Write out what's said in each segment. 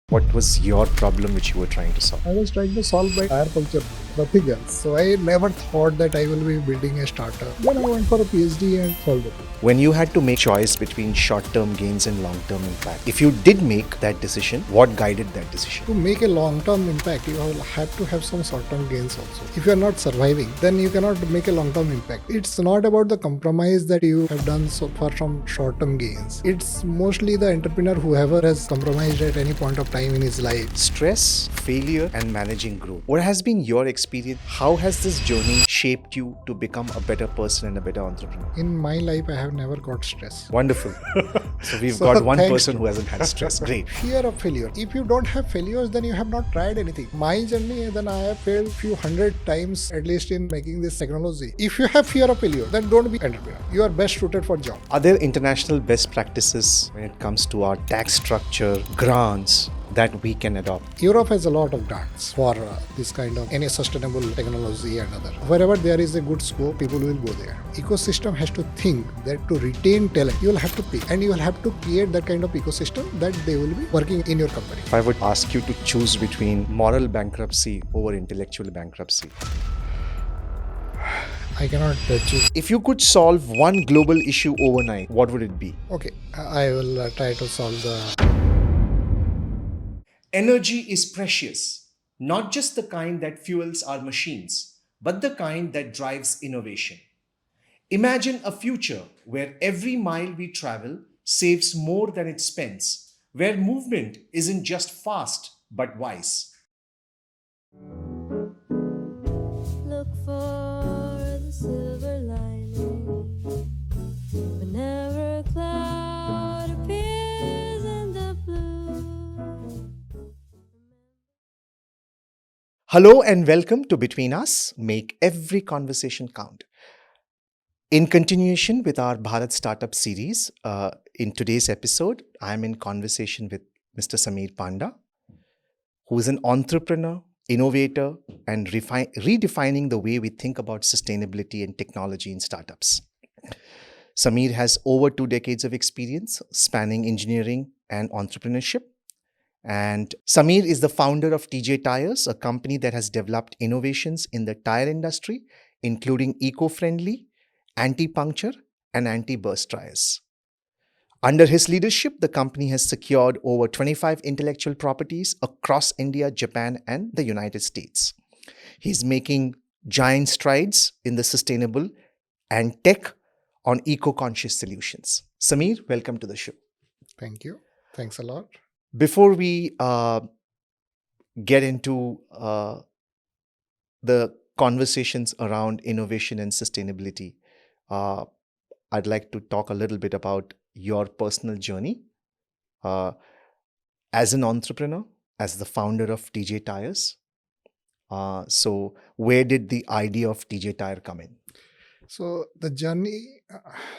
What was your problem which you were trying to solve? I was trying to solve my tire puncture, nothing else. So I never thought that I will be building a startup. Then I went for a PhD and solved it. When you had to make choice between short-term gains and long-term impact, if you did make that decision, what guided that decision? To make a long-term impact, you will have to have some short-term gains also. If you are not surviving, then you cannot make a long-term impact. It's not about the compromise that you have done so far from short-term gains. It's mostly the entrepreneur, whoever has compromised at any point of time in his life. Stress, failure, and managing growth. What has been your experience? How has this journey shaped you to become a better person and a better entrepreneur? In my life, I have never got stress. Wonderful. So we've So got one thanks. person who hasn't had stress. Great. Fear of failure. If you don't have failures, then you have not tried anything. My journey, then I have failed few hundred times at least in making this technology. If you have fear of failure, then don't be entrepreneur. You are best suited for job. Are there international best practices when it comes to our tax structure, grants that we can adopt? Europe has a lot of grants for this kind of any sustainable technology and other. Wherever there is a good scope, people will go there. Ecosystem has to think that to retain talent, you will have to pay and you will have to create that kind of ecosystem that they will be working in your company. If I would ask you to choose between moral bankruptcy over intellectual bankruptcy, I cannot choose. if you could solve one global issue overnight, what would it be? Okay, I will try to solve the... Energy is precious, not just the kind that fuels our machines, but the kind that drives innovation. Imagine a future where every mile we travel saves more than it spends, where movement isn't just fast but wise. Look for the silver lining whenever a cloud appears in the blue. Hello and welcome to Between Us. Make every conversation count. In continuation with our Bharat Startup series, in today's episode, I'm in conversation with Mr. Sameer Panda, who is an entrepreneur, innovator, and redefining the way we think about sustainability and technology in startups. Sameer has over 2 decades of experience spanning engineering and entrepreneurship. And Sameer is the founder of TJ Tires, a company that has developed innovations in the tire industry, including eco-friendly, anti-puncture, and anti-burst tires. Under his leadership, the company has secured over 25 intellectual properties across India, Japan, and the United States. He's making giant strides in the sustainable and tech on eco-conscious solutions. Sameer, welcome to the show. Thank you. Thanks a lot. Before we get into the conversations around innovation and sustainability, I'd like to talk a little bit about your personal journey as an entrepreneur, as the founder of TJ Tires. So where did the idea of TJ Tire come in? So the journey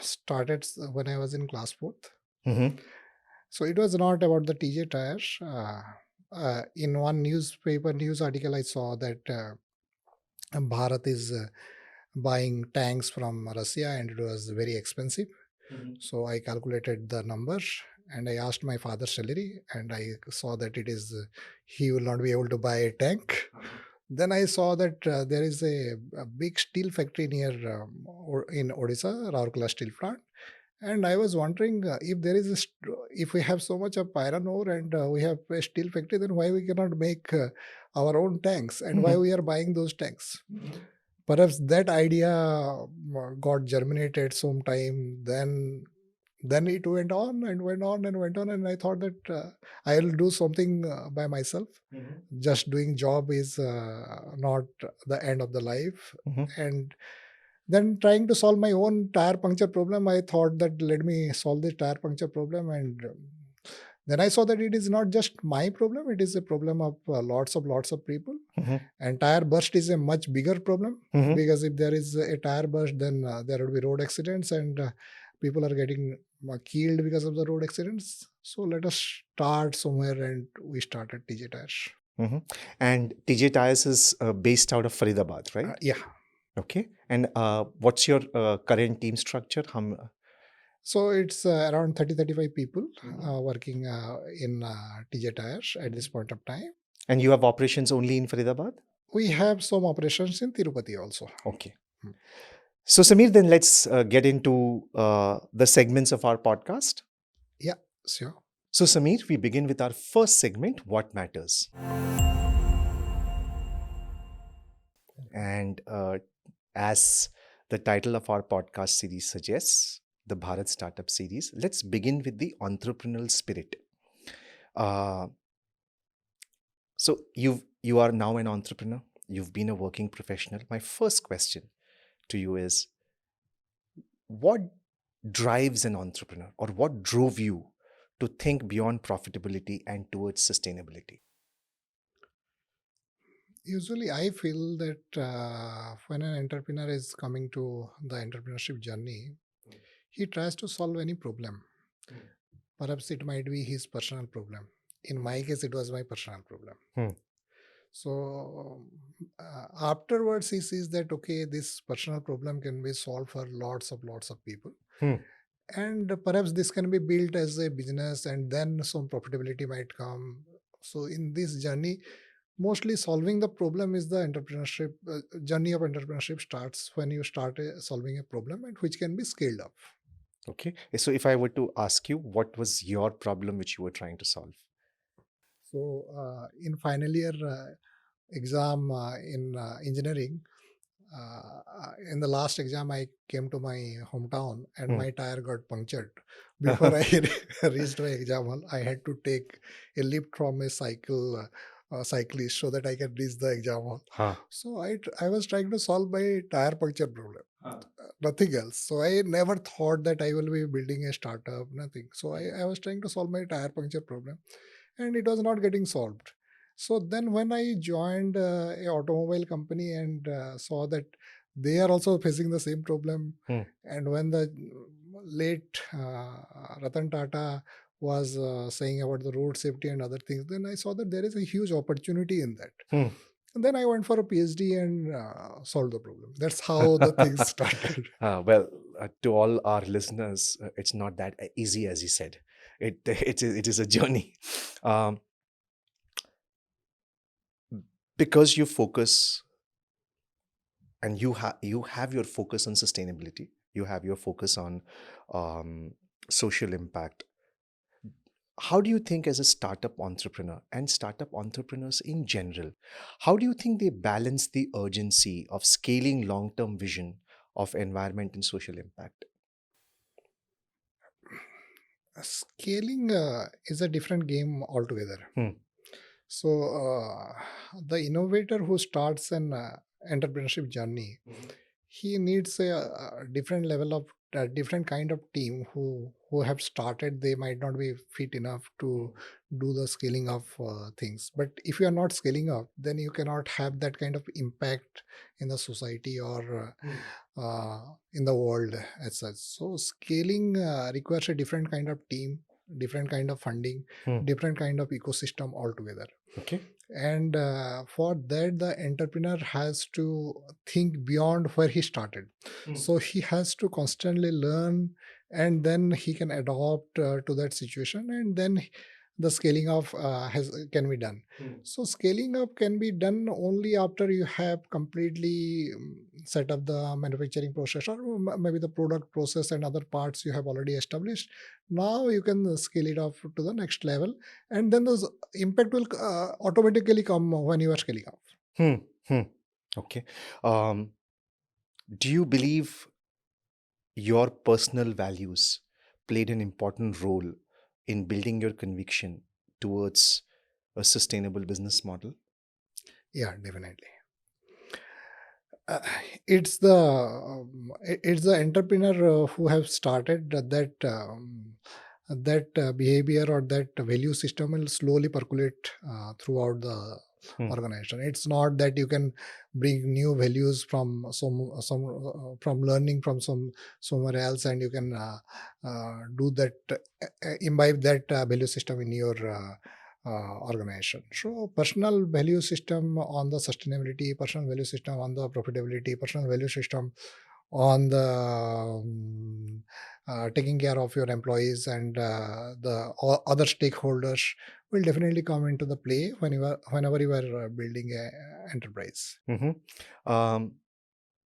started when I was in class 4th. Mm-hmm. So it was not about the TJ tires. In one newspaper news article, I saw that Bharat is buying tanks from Russia and it was very expensive. Mm-hmm. So I calculated the numbers and I asked my father's salary and I saw that it is he will not be able to buy a tank. Then I saw that there is a big steel factory near in Odisha, Rourkela steel plant. And I was wondering if there is if we have so much of iron ore and we have a steel factory, then why we cannot make our own tanks and why we are buying those tanks? Perhaps that idea got germinated sometime. Then it went on and went on and went on, and I thought that I'll do something by myself. Mm-hmm. Just doing job is not the end of the life, Mm-hmm. and then trying to solve my own tire puncture problem, I thought that let me solve the tire puncture problem. And then I saw that it is not just my problem, it is a problem of lots of people. Mm-hmm. And tire burst is a much bigger problem Mm-hmm. because if there is a tire burst, then there will be road accidents and people are getting killed because of the road accidents. So let us start somewhere, and we started TJ Tires. Mm-hmm. And TJ Tires is based out of Faridabad, right? Yeah. Okay. And what's your current team structure? So it's around 30-35 people working in TJ Tires at this point of time. And you have operations only in Faridabad? We have some operations in Tirupati also. Okay. Hmm. So, Sameer, then let's get into the segments of our podcast. Yeah, sure. So, Sameer, we begin with our first segment, What Matters? And as the title of our podcast series suggests, the Bharat Startup Series, let's begin with the entrepreneurial spirit. Uh, so, you are now an entrepreneur. You've been a working professional. My first question to you is, what drives an entrepreneur, or what drove you to think beyond profitability and towards sustainability? Usually, I feel that when an entrepreneur is coming to the entrepreneurship journey, he tries to solve any problem. Perhaps it might be his personal problem. In my case, it was my personal problem. Hmm. So afterwards, he sees that okay, this personal problem can be solved for lots of people, Hmm. and perhaps this can be built as a business, and then some profitability might come. So in this journey, mostly solving the problem is the entrepreneurship journey of entrepreneurship starts when you start solving a problem and which can be scaled up. Okay. So, if I were to ask you, what was your problem which you were trying to solve? So in final year exam in engineering, in the last exam I came to my hometown and Hmm. my tire got punctured. Before I reached my exam hall, I had to take a lift from a cyclist so that I can reach the exam hall. Huh. So I was trying to solve my tire puncture problem. Nothing else. So I never thought that I will be building a startup, nothing. So I was trying to solve my tire puncture problem and it was not getting solved. So then when I joined a automobile company and saw that they are also facing the same problem, Hmm. and when the late Ratan Tata was saying about the road safety and other things, then I saw that there is a huge opportunity in that. Hmm. And then I went for a PhD and solved the problem. That's how the things started. Well, to all our listeners, it's not that easy as you said. It is a journey. Um, because you focus and you have your focus on sustainability, you have your focus on um, social impact. How do you think, as a startup entrepreneur and startup entrepreneurs in general, how do you think they balance the urgency of scaling long-term vision of environment and social impact? Scaling is a different game altogether. Hmm. So, the innovator who starts an entrepreneurship journey, he needs a different level of different kind of team who have started. They might not be fit enough to do the scaling of things. But if you are not scaling up, then you cannot have that kind of impact in the society or in the world as such. So, scaling requires a different kind of team, different kind of funding, Hmm. different kind of ecosystem altogether. Okay. And for that, the entrepreneur has to think beyond where he started. So he has to constantly learn, and then he can adapt to that situation, and then the scaling of has can be done. So scaling up can be done only after you have completely set up the manufacturing process, or maybe the product process and other parts you have already established. Now you can scale it up to the next level, and then those impact will automatically come when you are scaling up. Hmm. Hmm. Okay. Um, do you believe your personal values played an important role in building your conviction towards a sustainable business model? Yeah, definitely. Uh, it's the entrepreneur who have started that behavior or that value system will slowly percolate throughout the Hmm. organization. It's not that you can bring new values from from learning from somewhere else, and you can do that imbibe that value system in your organization. So personal value system on the sustainability, personal value system on the profitability, personal value system on the taking care of your employees and the other stakeholders will definitely come into the play whenever you are building a enterprise. Mhm. Um,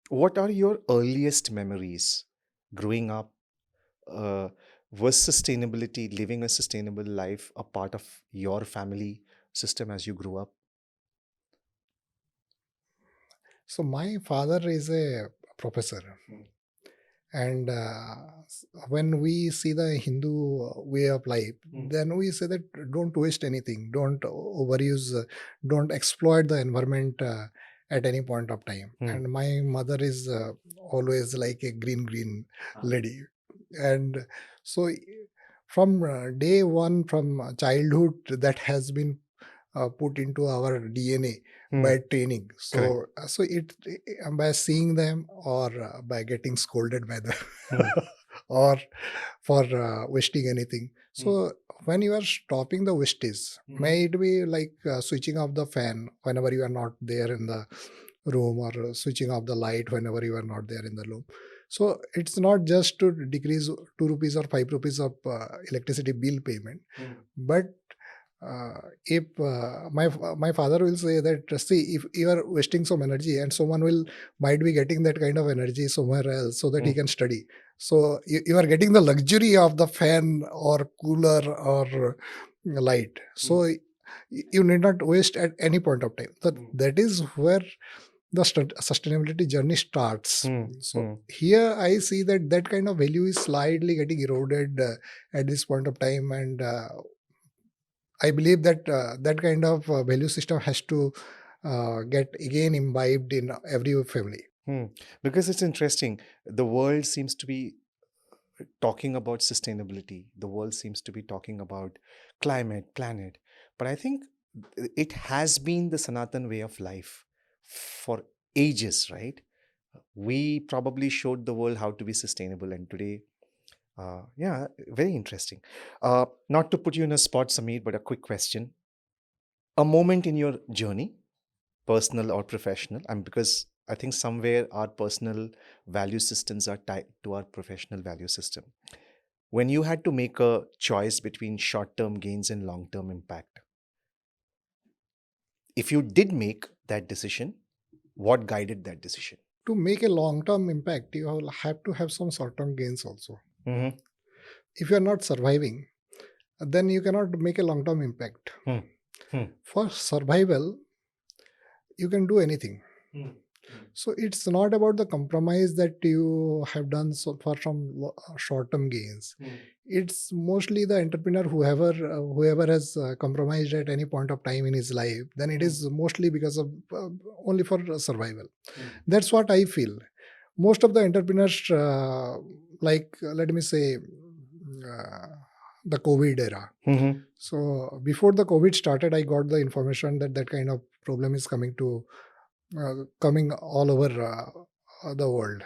what are your earliest memories growing up? Uh, was sustainability, living a sustainable life, a part of your family system as you grew up? So my father is a professor, and when we see the Hindu way of life, then we say that don't waste anything, don't overuse, don't exploit the environment at any point of time. Hmm. And my mother is always like a green lady, and so from day one, from childhood, that has been put into our DNA Hmm. by training. Correct. So by seeing them, or by getting scolded by them, Hmm. or for wasting anything. Hmm. So when you are stopping the wastage, may it be like switching off the fan whenever you are not there in the room, or switching off the light whenever you are not there in the room. So it's not just to decrease 2 rupees or 5 rupees of electricity bill payment, but if my father will say that, see, if you are wasting some energy and someone will might be getting that kind of energy somewhere else so that he can study, so you are getting the luxury of the fan or cooler or light, so you need not waste at any point of time. That is where the sustainability journey starts. Hmm. So Hmm. here I see that that kind of value is slightly getting eroded at this point of time, and I believe that that kind of value system has to get again imbibed in every family. Hmm. Because it's interesting. The world seems to be talking about sustainability. The world seems to be talking about climate, planet. But I think it has been the Sanatan way of life for ages, right? We probably showed the world how to be sustainable. And today, yeah, very interesting. Not to put you in a spot, Sameer, but a quick question. A moment in your journey, personal or professional, and because I think somewhere our personal value systems are tied to our professional value system. When you had to make a choice between short term gains and long term impact, if you did make that decision, what guided that decision? To make a long term impact, you will have to have some short term gains also. Mm-hmm. If you are not surviving, then you cannot make a long term impact. Hmm. Hmm. For survival, you can do anything. Hmm. So it's not about the compromise that you have done so far from short term gains. It's mostly the entrepreneur, whoever has compromised at any point of time in his life, then it is mostly because of only for survival. That's what I feel. Most of the entrepreneurs, like let me say, the COVID era. Mm-hmm. So before the COVID started, I got the information that that kind of problem is coming all over the world.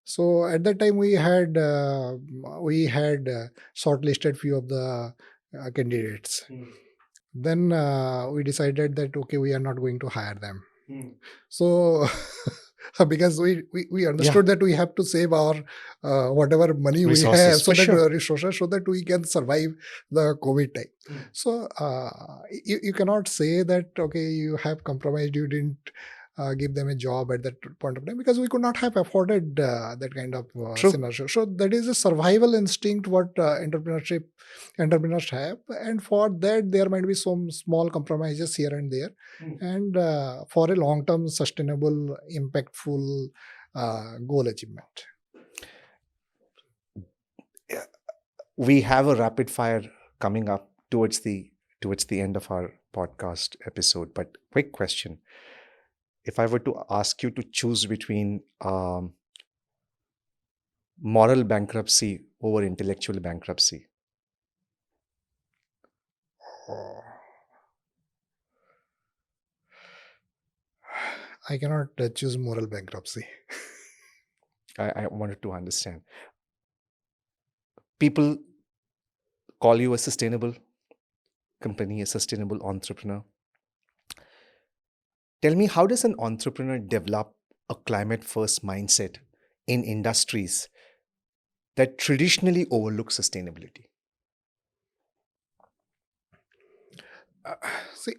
So at that time we had shortlisted few of the candidates. Then we decided that okay, we are not going to hire them. So because we understood that we have to save our whatever money we have, Resources, so for that sure. resources, so that we can survive the COVID time. So you cannot say that okay, you have compromised, you didn't give them a job at that point of time, because we could not have afforded that kind of True. scenario. So that is a survival instinct what entrepreneurs have, and for that there might be some small compromises here and there, and for a long term sustainable impactful goal achievement. Yeah. We have a rapid fire coming up towards the end of our podcast episode. But quick question: if I were to ask you to choose between moral bankruptcy over intellectual bankruptcy, Oh, I cannot choose moral bankruptcy. I wanted to understand. People call you a sustainable company, a sustainable entrepreneur. Tell me, how does an entrepreneur develop a climate first mindset in industries that traditionally overlook sustainability? Uh, see,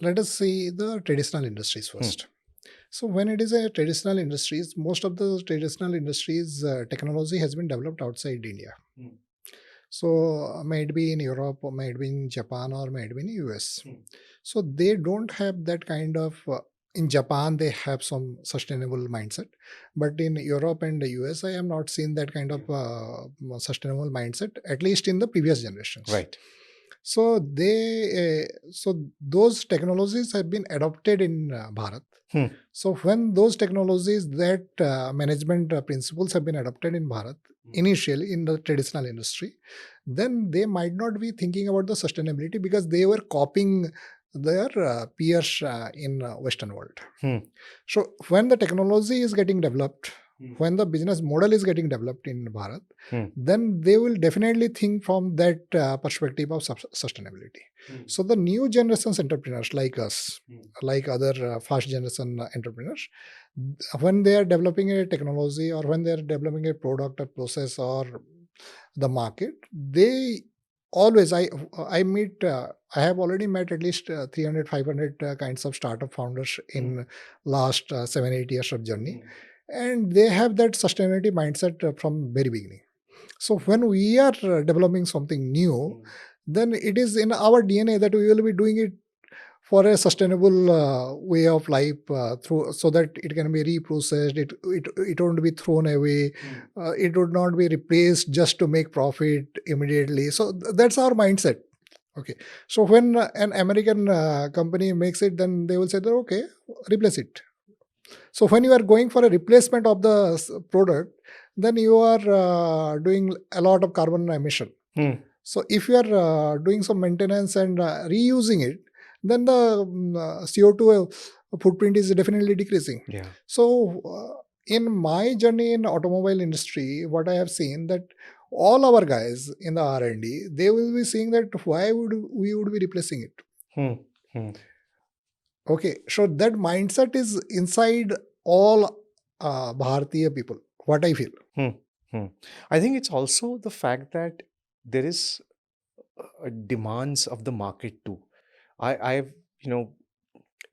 let us see the traditional industries Hmm. first. So when it is a traditional industries, most of the traditional industries technology has been developed outside India. Hmm. So may it be in Europe, or may it be in Japan, or may it be in US. Hmm. So they don't have that kind of. In Japan, they have some sustainable mindset, but in Europe and the US, I have not seen that kind of sustainable mindset, at least in the previous generations. Right. So those technologies have been adopted in Bharat. Hmm. So when those technologies, that management principles have been adopted in Bharat initially in the traditional industry, then they might not be thinking about the sustainability because they were copying their peers in Western world. Hmm. So when the technology is getting developed, Hmm. when the business model is getting developed in Bharat, Hmm. then they will definitely think from that perspective of sustainability. Hmm. So the new generations entrepreneurs like us, Hmm. like other fast generation entrepreneurs, when they are developing a technology or when they are developing a product or process or the market, they always I have already met at least 300 500 kinds of startup founders in last 7 8 years of journey, and they have that sustainability mindset from very beginning. So when we are developing something new, then it is in our DNA that we will be doing it for a sustainable way of life, through so that it can be reprocessed, it won't be thrown away, it would not be replaced just to make profit immediately. So that's our mindset. Okay, so when an American company makes it, then they will say that okay, replace it. So when you are going for a replacement of the product, then you are doing a lot of carbon emission. Hmm. So if you are doing some maintenance and reusing it, then the CO2 footprint is definitely decreasing. Yeah. So in my journey in automobile industry, what I have seen that all our guys in the R&D, they will be saying that why would we would be replacing it. Hmm. Hmm. Okay, so that mindset is inside all Bharatiya people, what I feel. Hmm. Hmm. I think it's also the fact that there is demands of the market too. I've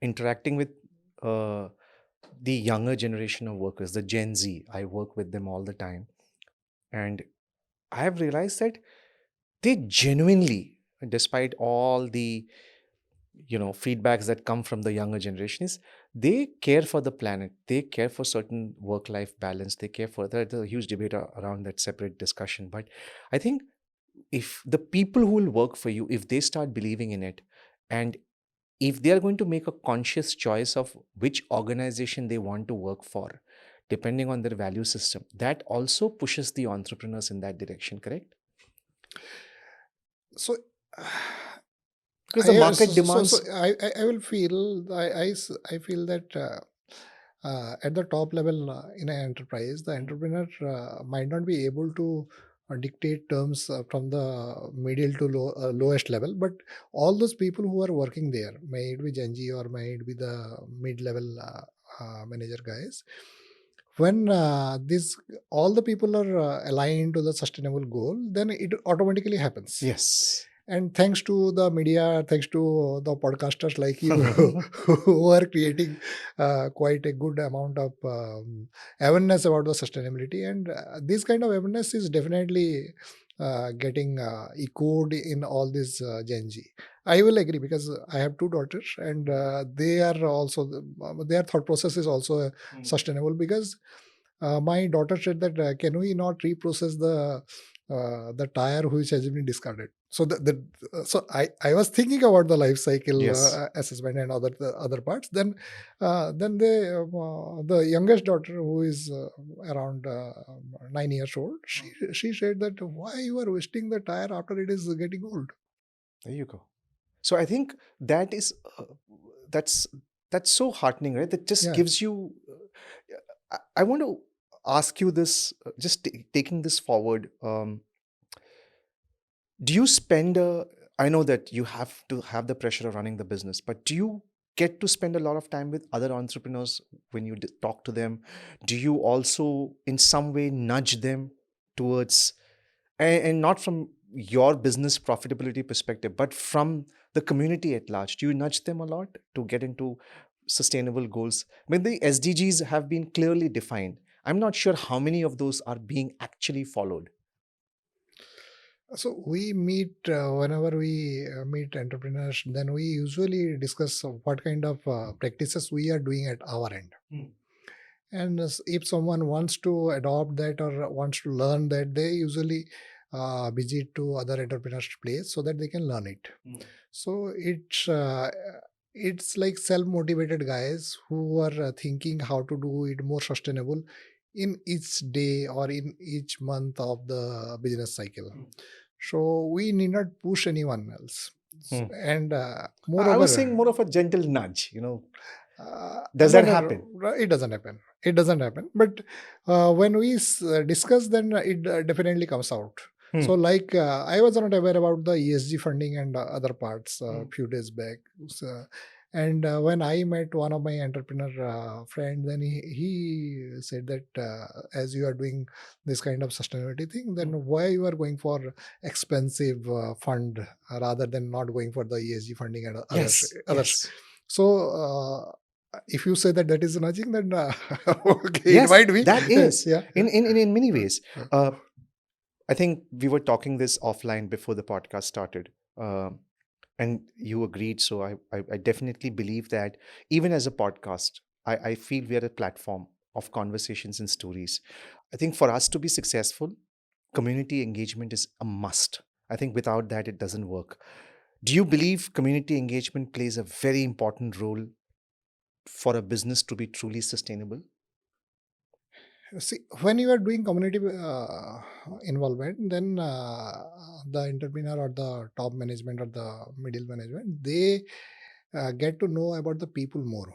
interacting with uh, the younger generation of workers, the Gen Z. I work with them all the time, and I have realized that they genuinely, despite all the feedbacks that come from the younger generations, they care for the planet, they care for certain work life balance, they care for there's a huge debate around that, separate discussion. But I think if the people who will work for you, if they start believing in it, and if they are going to make a conscious choice of which organization they want to work for depending on their value system, that also pushes the entrepreneurs in that direction, correct? So Because the market so demands. I will feel I feel that at the top level in an enterprise, the entrepreneur might not be able to dictate terms from the middle to lowest level, but all those people who are working there, may it be Gen Z or may it be the mid-level manager guys, when this all the people are aligned to the sustainable goal, then it automatically happens. Yes. And thanks to the media, thanks to the podcasters like you who are creating quite a good amount of awareness about the sustainability, and this kind of awareness is definitely getting echoed in all this Gen Z. I will agree because I have two daughters, and they are also their thought process is also sustainable because my daughter said that can we not reprocess the tire which has been discarded. So I was thinking about the life cycle Yes. assessment and the other parts. Then the youngest daughter, who is around 9 years old, she said that why you are wasting the tire after it is getting old. There you go. So I think that is that's that's so heartening, right? That just Yeah. gives you. I want to ask you this, just taking this forward. Do you spend a? I know that you have to have the pressure of running the business, but do you get to spend a lot of time with other entrepreneurs when you talk to them? Do you also in some way nudge them towards, and not from your business profitability perspective, but from the community at large? Do you nudge them a lot to get into sustainable goals? I mean, the SDGs have been clearly defined. I'm not sure how many of those are being actually followed. So we meet whenever we meet entrepreneurs, then we usually discuss what kind of practices we are doing at our end. And if someone wants to adopt that or wants to learn that, they usually visit to other entrepreneurs' place so that they can learn it. So it's like self-motivated guys who are thinking how to do it more sustainable in each day or in each month of the business cycle. So we need not push anyone else. Hmm. And I was moreover, saying more of a gentle nudge, Does no, that no, happen? no, it doesn't happen. It doesn't happen. But when we discuss, then it definitely comes out. Hmm. So, like, I was not aware about the ESG funding and other parts a few days back. So, and when I met one of my entrepreneur friend, then he said that as you are doing this kind of sustainability thing, then why you are going for expensive fund rather than not going for the ESG funding and Yes, others. yes. So if you say that that is nudging, then okay, it Yes, might be. that is. Yeah. In many ways. Uh, I think we were talking this offline before the podcast started. And you agreed. So I definitely believe that even as a podcast, I feel we are a platform of conversations and stories. I think for us to be successful, community engagement is a must. I think without that, it doesn't work. Do you believe community engagement plays a very important role for a business to be truly sustainable? See, when you are doing community involvement, then the entrepreneur or the top management or the middle management, they get to know about the people more.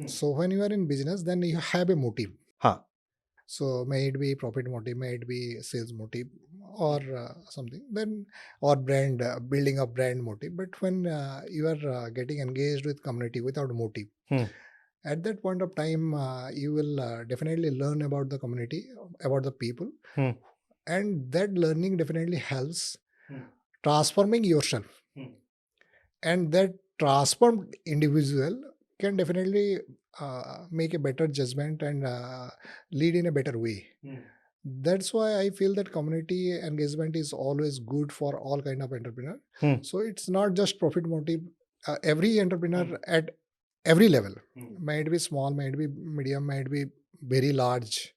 So when you are in business, then you have a motive. Huh. So may it be profit motive, may it be sales motive, or something. Then or brand building a brand motive. But when you are getting engaged with community without motive, Hmm. at that point of time, you will definitely learn about the community, about the people, Hmm. and that learning definitely helps transforming yourself. And that transformed individual can definitely make a better judgment and lead in a better way. That's why I feel that community engagement is always good for all kind of entrepreneur. Hmm. So it's not just profit motive. Every entrepreneur at every level, might be small, might be medium, might be very large,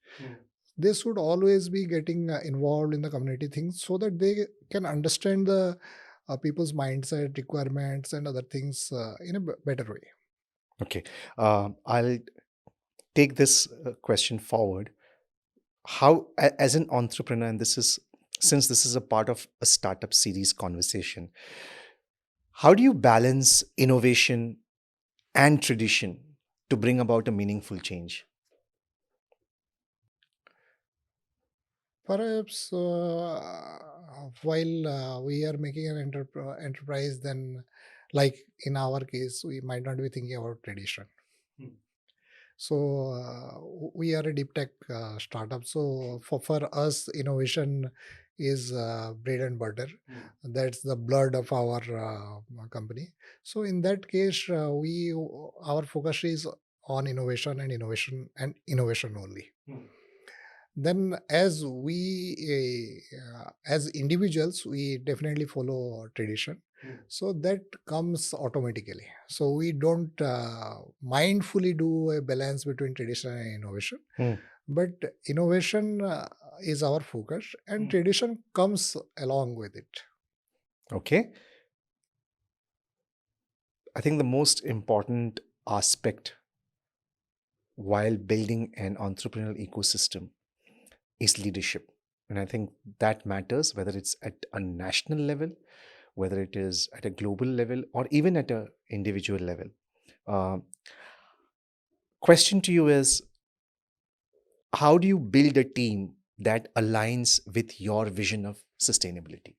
they should always be getting involved in the community things so that they can understand the people's mindset, requirements, and other things in a better way. Okay. I'll take this question forward. How, as an entrepreneur, and this is since this is a part of a startup series conversation, how do you balance innovation and tradition to bring about a meaningful change? Perhaps while we are making an enterprise, then like in our case, we might not be thinking about tradition. So we are a deep tech startup. So for us, innovation is bread and butter. That's the blood of our company. So in that case, we our focus is on innovation only. Then as individuals, we definitely follow tradition. So that comes automatically. So we don't mindfully do a balance between tradition and innovation, Hmm. but innovation is our focus and tradition comes along with it. Okay. I think the most important aspect while building an entrepreneurial ecosystem is leadership. And I think that matters whether it's at a national level, whether it is at a global level, or even at an individual level. Uh, Question to you is, how do you build a team that aligns with your vision of sustainability?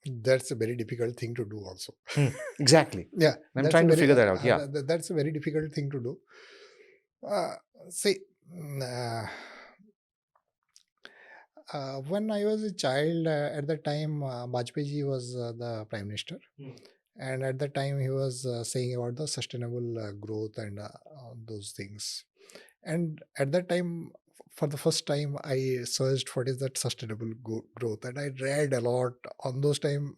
That's a very difficult thing to do also. Exactly. Yeah, I'm that's trying a to very figure that out. Yeah. that's a very difficult thing to do. Uh, see, when I was a child, at the time, Bajpayee ji was the prime minister, and at that time he was saying about the sustainable growth and those things. And at that time, for the first time, I searched what is that sustainable growth, and I read a lot. On those time,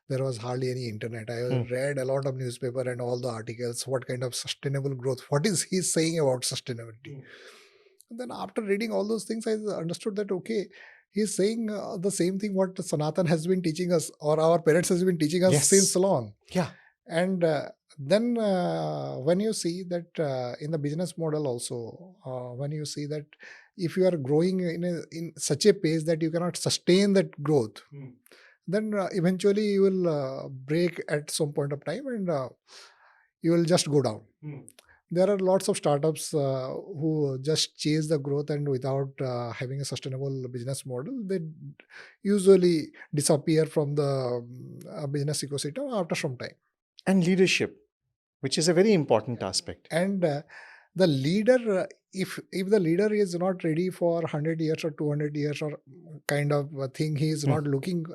there was hardly any internet. I read a lot of newspaper and all the articles. What kind of sustainable growth? What is he saying about sustainability? And then after reading all those things, I understood that okay, he's saying the same thing what Sanatan has been teaching us, or our parents has been teaching us since Yes. long. Yeah. And then when you see that in the business model also, when you see that if you are growing in such a pace that you cannot sustain that growth, then eventually you will break at some point of time, and you will just go down. There are lots of startups who just chase the growth, and without having a sustainable business model, they usually disappear from the business ecosystem after some time. And leadership, which is a very important aspect. And the leader, if the leader is not ready for 100 years or 200 years or kind of a thing, he is not looking,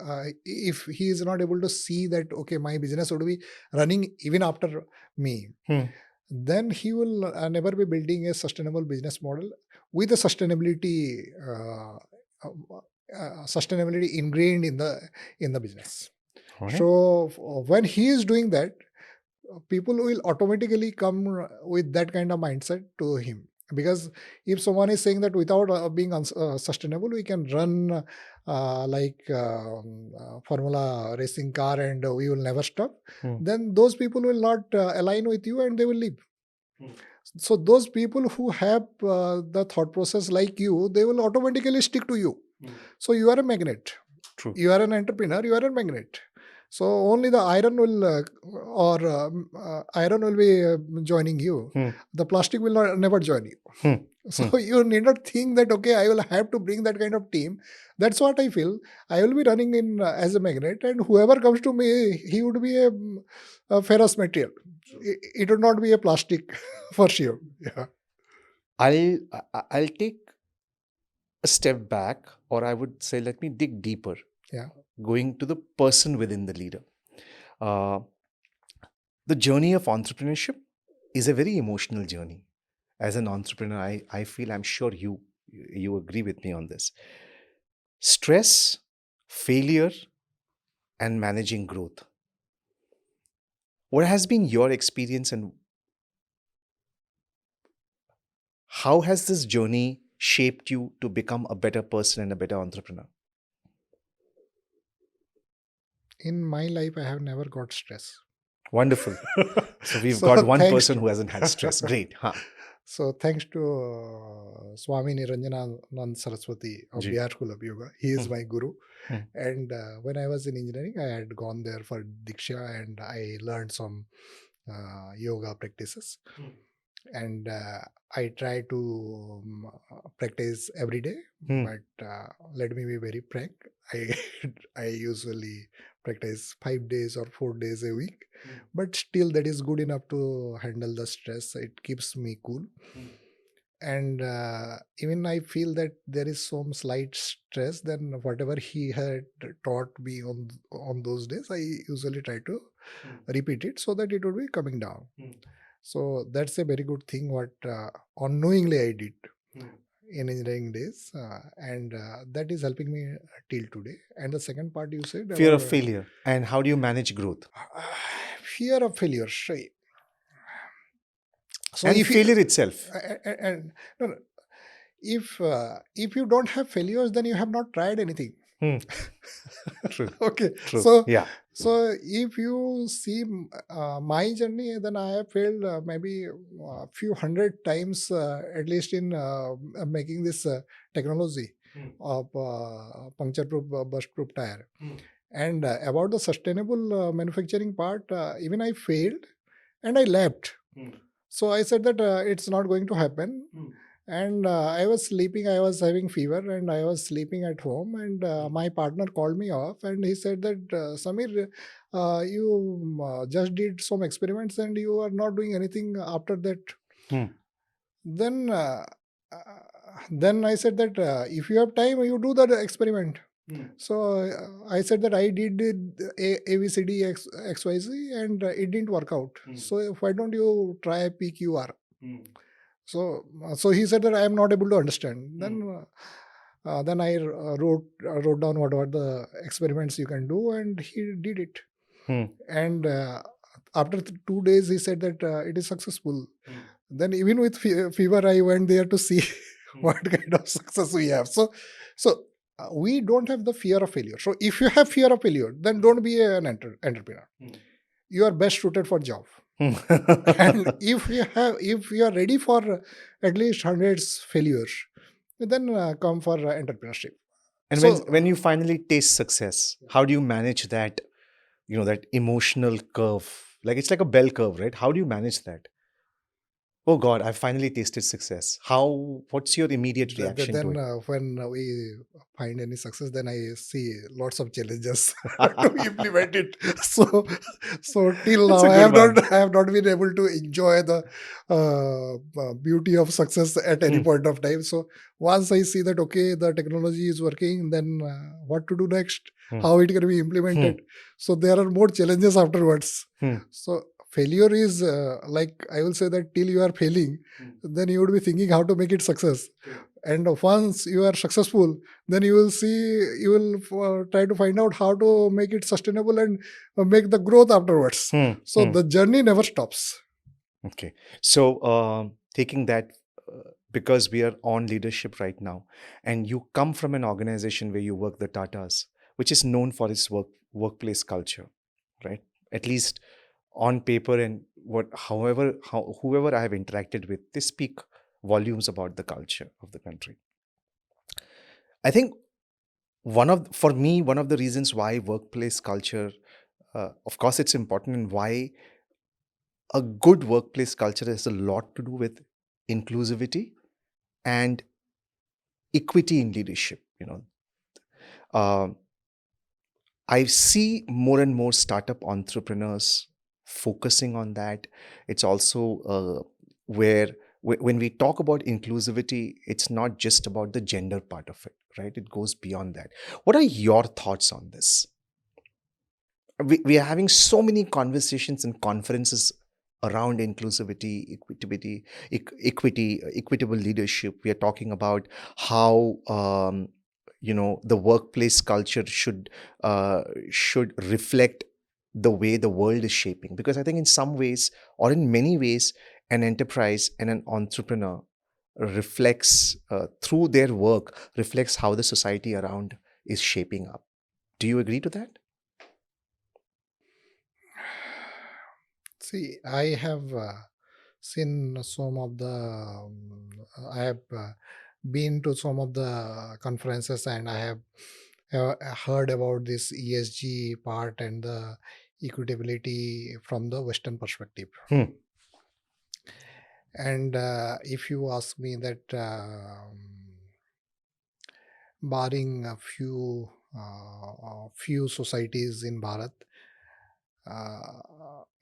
if he is not able to see that okay, my business would be running even after me, then he will never be building a sustainable business model with a sustainability ingrained in the business. All right. So when he is doing that, people will automatically come with that kind of mindset to him, because if someone is saying that without being sustainable, we can run like formula racing car and we will never stop, then those people will not align with you and they will leave. So those people who have the thought process like you, they will automatically stick to you. So you are a magnet. True. You are an entrepreneur, you are a magnet. So only the iron will iron will be joining you. The plastic will never join you. So you need not think that okay, I will have to bring that kind of team. That's what I feel. I will be running in as a magnet, and whoever comes to me, he would be a ferrous material. It would not be a plastic for sure. Yeah. I'll take a step back, or I would say, let me dig deeper. Yeah. Going to the person within the leader. The journey of entrepreneurship is a very emotional journey. As an entrepreneur, I feel, I'm sure you agree with me on this. Stress, failure, and managing growth. What has been your experience, and how has this journey shaped you to become a better person and a better entrepreneur? In my life, I have never got stress. Wonderful. So we've So got one thanks person to- who hasn't had stress. Great. Huh? So thanks to Swami Niranjananand Saraswati of Ji. Bihar School of Yoga. He is my guru. Hmm. And when I was in engineering, I had gone there for Diksha and I learned some yoga practices. And I try to practice every day. But let me be very frank. I usually practice 5 days or 4 days a week. But still, that is good enough to handle the stress. It keeps me cool. And even I feel that there is some slight stress, then whatever he had taught me on those days, I usually try to repeat it so that it would be coming down. So that's a very good thing what unknowingly I did in engineering days, and that is helping me till today. And the second part you said Fear of about, failure. And how do you manage growth? fear of failure. Right. So And if failure itself. and no, if you don't have failures, then you have not tried anything. True. Okay. True. So Yeah. so if you see my journey, then I have failed maybe a few hundred times at least in making this technology of puncture-proof, burst-proof tire. And about the sustainable manufacturing part, even I failed and I left. So I said that it's not going to happen. And I was sleeping, I was having fever, and I was sleeping at home. And my partner called me off, and he said that, Sameer, you just did some experiments and you are not doing anything after that. Hmm. Then, uh, then I said that, if you have time, you do that experiment. So I said that I did A B C D X Y Z, and it didn't work out. So why don't you try PQR? So he said that I am not able to understand. Then I wrote down what are the experiments you can do, and he did it. Hmm. And after 2 days, he said that it is successful. Then even with fever, I went there to see what kind of success we have. So we don't have the fear of failure. So if you have fear of failure, then don't be an entrepreneur. You are best suited for job. And if you are ready for at least hundreds failures, then come for entrepreneurship. And So when you finally taste success, how do you manage that, that emotional curve? Like it's like a bell curve, right? How do you manage that? Oh God, I finally tasted success. What's your immediate reaction to then it? when we find any success, then I see lots of challenges to implement it. So till That's now, a good one. I have not been able to enjoy the beauty of success at any Hmm. point of time. So once I see that, okay, the technology is working, then what to do next, Hmm. how it can be Hmm. implemented. So there are more challenges afterwards. Hmm. So failure is like, I will say that till you are failing, then you would be thinking how to make it success. And once you are successful, then you will try to find out how to make it sustainable and make the growth afterwards. Hmm. So Hmm. the journey never stops. Okay. So, taking that, because we are on leadership right now, and you come from an organization where you work, the Tatas, which is known for its workplace culture, right? At least on paper, and whoever I have interacted with, they speak volumes about the culture of the country. I think for me, one of the reasons why workplace culture, of course, it's important, and why a good workplace culture has a lot to do with inclusivity and equity in leadership. Um, I see more and more startup entrepreneurs focusing on that. It's also where when we talk about inclusivity, it's not just about the gender part of it, right? It goes beyond that. What are your thoughts on this? We are having so many conversations and conferences around inclusivity, equitable leadership. We are talking about how the workplace culture should reflect the way the world is shaping. Because I think in some ways, or in many ways, an enterprise and an entrepreneur reflects through their work reflects how the society around is shaping up. Do you agree to that? See, I have seen some of the, I have been to some of the conferences, and I have heard about this ESG part and the equitability from the Western perspective. Hmm. And if you ask me that, barring a few societies in Bharat,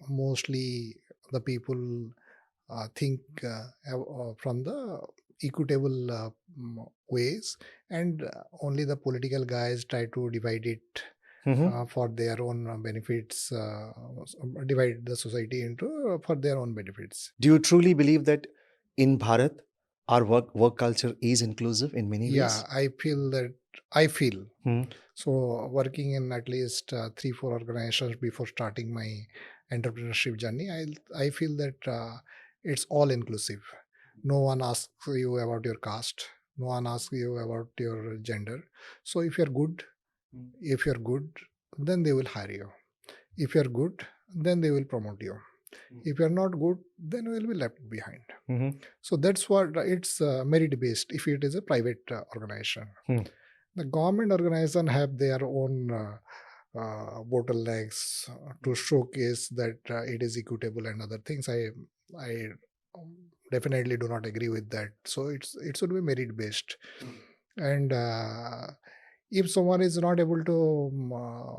mostly the people think from the equitable ways, and only the political guys try to divide it Mhm. for their own benefits, divide the society into for their own benefits. Do you truly believe that in Bharat, our work culture is inclusive in many Yeah, ways? I feel Hmm. so. Working in at least 3 4 organizations before starting my entrepreneurship journey, I feel that it's all inclusive. No one asks you about your caste. No one asks you about your gender. So if you're good, then they will hire you. If you're good, then they will promote you. If you're not good, then you will be left behind. Hmm. So that's what it's merit based. If it is a private organization, Hmm. the government organization have their own bottlenecks to showcase that it is equitable and other things. I definitely do not agree with that. So it should be merit based. And if someone is not able to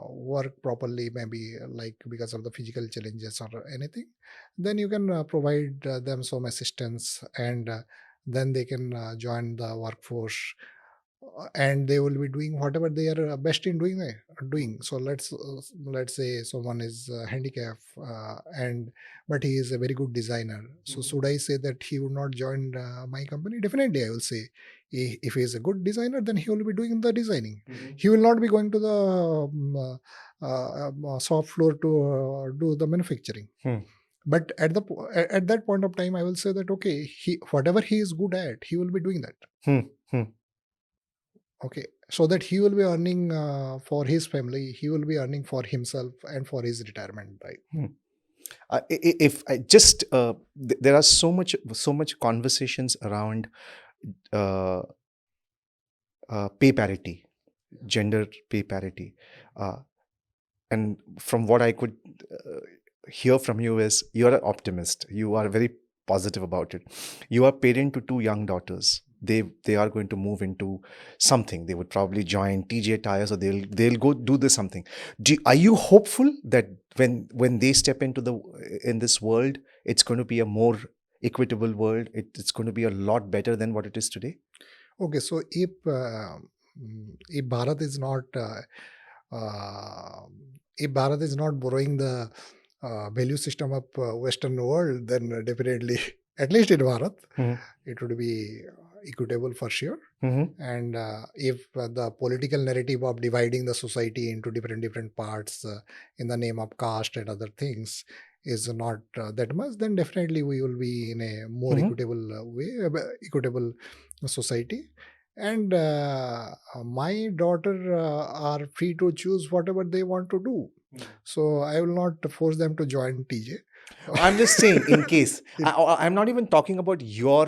work properly, maybe like because of the physical challenges or anything, then you can provide them some assistance, and then they can join the workforce, and they will be doing whatever they are best in doing. So let's say someone is handicapped, and but he is a very good designer. So should I say that he would not join my company? Definitely I will say, if he is a good designer, then he will be doing the designing. He will not be going to the shop floor to do the manufacturing. But at that point of time, I will say that okay, he whatever he is good at, he will be doing that. Okay, so that he will be earning for his family, he will be earning for himself and for his retirement, right? If I just there are so much conversations around uh, pay parity, gender pay parity, uh, and from what I could hear from you is you're an optimist. You are very positive about it. You are parent to two young daughters. They are going to move into something. They would probably join TJ Tires, or they'll go do this something. Are you hopeful that when they step into the in this world, it's going to be a more equitable world? It's going to be a lot better than what it is today. Okay, so if Bharat is not uh, if Bharat is not borrowing the value system of Western world, then definitely, at least in Bharat, it would be equitable for sure. And if the political narrative of dividing the society into different parts in the name of caste and other things is not that much, then definitely we will be in a more equitable equitable society. And my daughter are free to choose whatever they want to do. So I will not force them to join TJ. I'm just saying, in case. I'm not even talking about your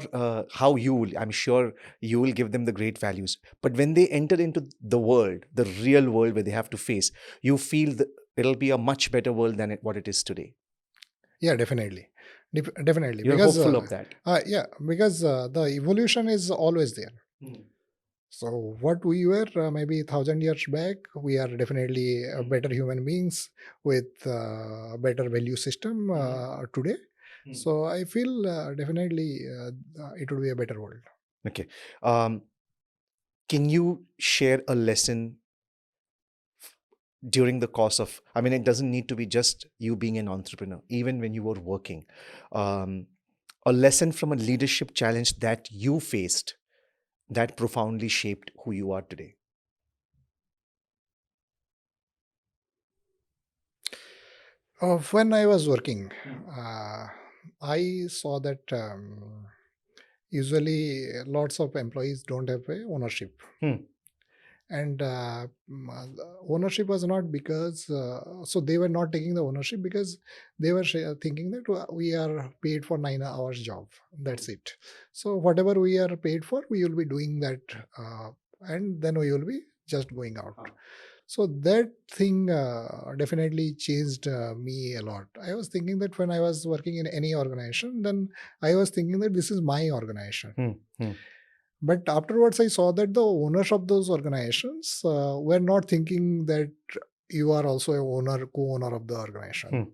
how you will. I'm sure you will give them the great values. But when they enter into the world, the real world where they have to face, you feel that it'll be a much better world than what it is today. Yeah, definitely. Definitely. You're Because hopeful of that. yeah, because the evolution is always there. So what we were maybe 1,000 years back, we are definitely better human beings with a better value system today. So I feel definitely it would be a better world. Okay. Um, can you share a lesson during the course of, I mean, it doesn't need to be just you being an entrepreneur, even when you were working, um, a lesson from a leadership challenge that you faced that profoundly shaped who you are today? When I was working, I saw that usually lots of employees don't have a ownership. And the ownership was not because so they were not taking the ownership because they were thinking that we are paid for 9 hours job, that's it. So whatever we are paid for, we will be doing that, and then we will be just going out. So that thing definitely changed me a lot. I was thinking that when I was working in any organization, then I was thinking that this is my organization. But afterwards, I saw that the owners of those organizations were not thinking that you are also a owner, co-owner of the organization.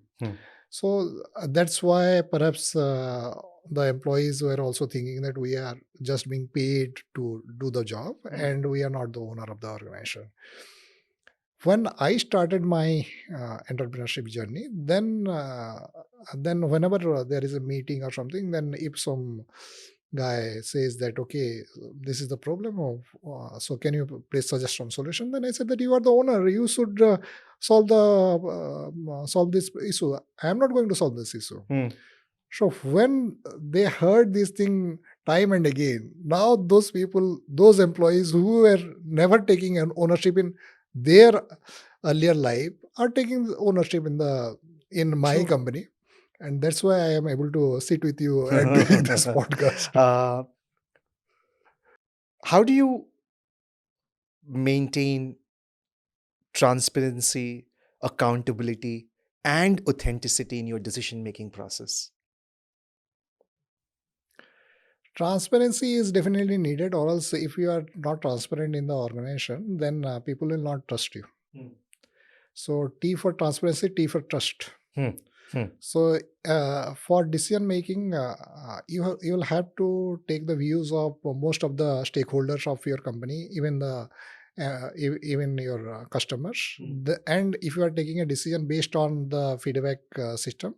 So that's why perhaps the employees were also thinking that we are just being paid to do the job, and we are not the owner of the organization. When I started my entrepreneurship journey, then whenever there is a meeting or something, then if some guy says that okay, this is the problem of so can you please suggest some solution, then I said that you are the owner, you should solve this issue. I am not going to solve this issue. So when they heard this thing time and again, now those people, those employees who were never taking an ownership in their earlier life, are taking ownership in my True. company, and that's why I am able to sit with you and doing this podcast. How do you maintain transparency, accountability, and authenticity in your decision making process? Transparency is definitely needed, or else if you are not transparent in the organization, then people will not trust you. So T for transparency, T for trust. So for decision making, you will have to take the views of most of the stakeholders of your company, even the even your customers. And if you are taking a decision based on the feedback system,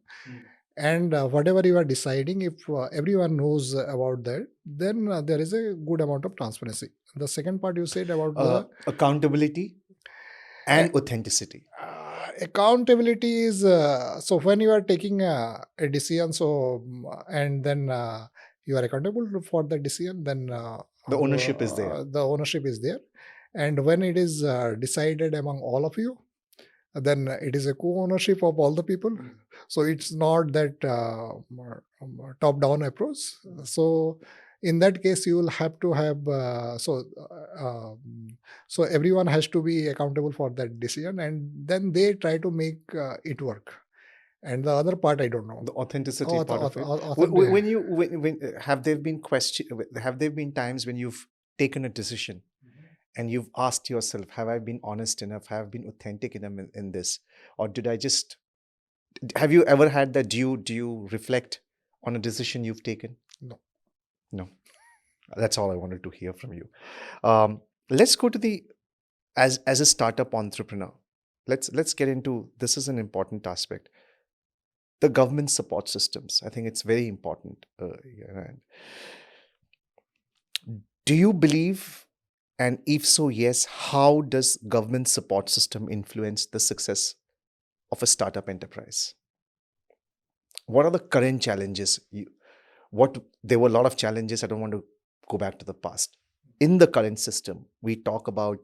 and whatever you are deciding, if everyone knows about that, then there is a good amount of transparency. The second part you said about the Accountability and authenticity. accountability is so when you are taking a decision, so and then you are accountable for the decision, then The ownership is there. the ownership is there. And when it is decided among all of you, then it is a co-ownership of all the people. So it's not that top-down approach. So in that case, you will have to have so everyone has to be accountable for that decision, and then they try to make it work. And the other part, I don't know. The authenticity part of it. Authentic- When have there been have there been times when you've taken a decision and you've asked yourself, have I been honest enough? Have I been authentic enough in this? Or did I just, have you ever had that? Do you reflect on a decision you've taken? No. No. That's all I wanted to hear from you. Let's go to the, as a startup entrepreneur, let's get into, this is an important aspect. The government support systems. I think it's very important. Do you believe, and if so, yes, how does government support system influence the success of a startup enterprise? What are the current challenges? There were a lot of challenges. I don't want to go back to the past. In the current system, we talk about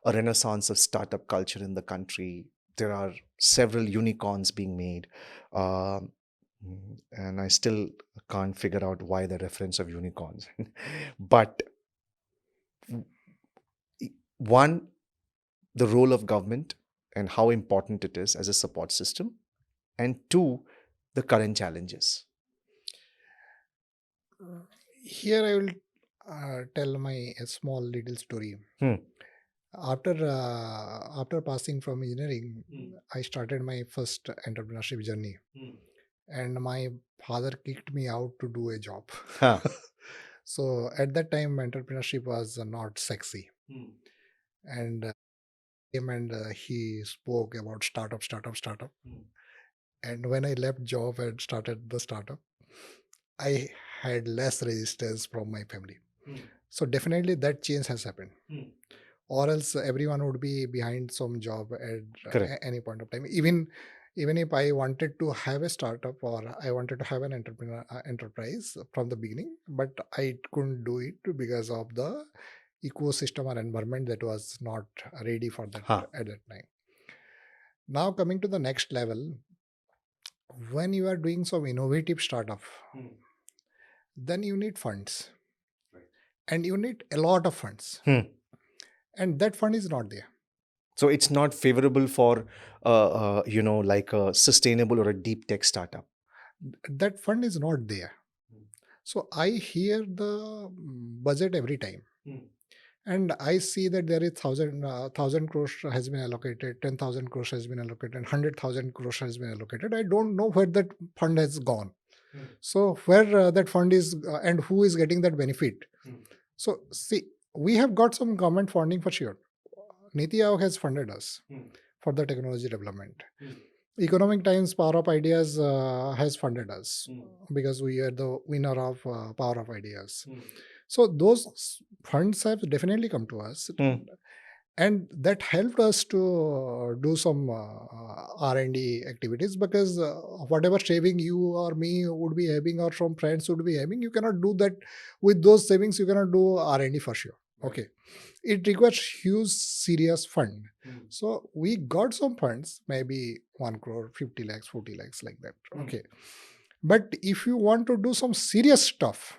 a renaissance of startup culture in the country. There are several unicorns being made. And I still can't figure out why the reference of unicorns. But one, the role of government and how important it is as a support system. And two, the current challenges. Here I will tell my a small little story. After passing from engineering, I started my first entrepreneurship journey, and my father kicked me out to do a job. So at that time, entrepreneurship was not sexy, and came and he spoke about startup. And when I left job and started the startup, I had less resistance from my family. So definitely that change has happened. Or else everyone would be behind some job at any point of time. Even if I wanted to have a startup or I wanted to have an enterprise from the beginning, but I couldn't do it because of the ecosystem or environment that was not ready for that at that time. Now coming to the next level, when you are doing some innovative startup, then you need funds, and you need a lot of funds, and that fund is not there. So it's not favorable for, like a sustainable or a deep tech startup. That fund is not there. So I hear the budget every time, and I see that there is 1,000 crores has been allocated, 10,000 crores has been allocated, 100,000 crores has been allocated. I don't know where that fund has gone. So where that fund is and who is getting that benefit. So see, we have got some government funding for sure. Niti Aayog has funded us for the technology development. Economic Times Power of Ideas has funded us because we are the winner of Power of Ideas. So those funds have definitely come to us, and that helped us to do some R&D activities, because whatever saving you or me would be having or from friends would be having, you cannot do that with those savings. You cannot do R&D for sure. Okay, it requires huge serious fund. So we got some funds, maybe 1 crore, 50 lakhs, 40 lakhs, like that. Okay, but if you want to do some serious stuff,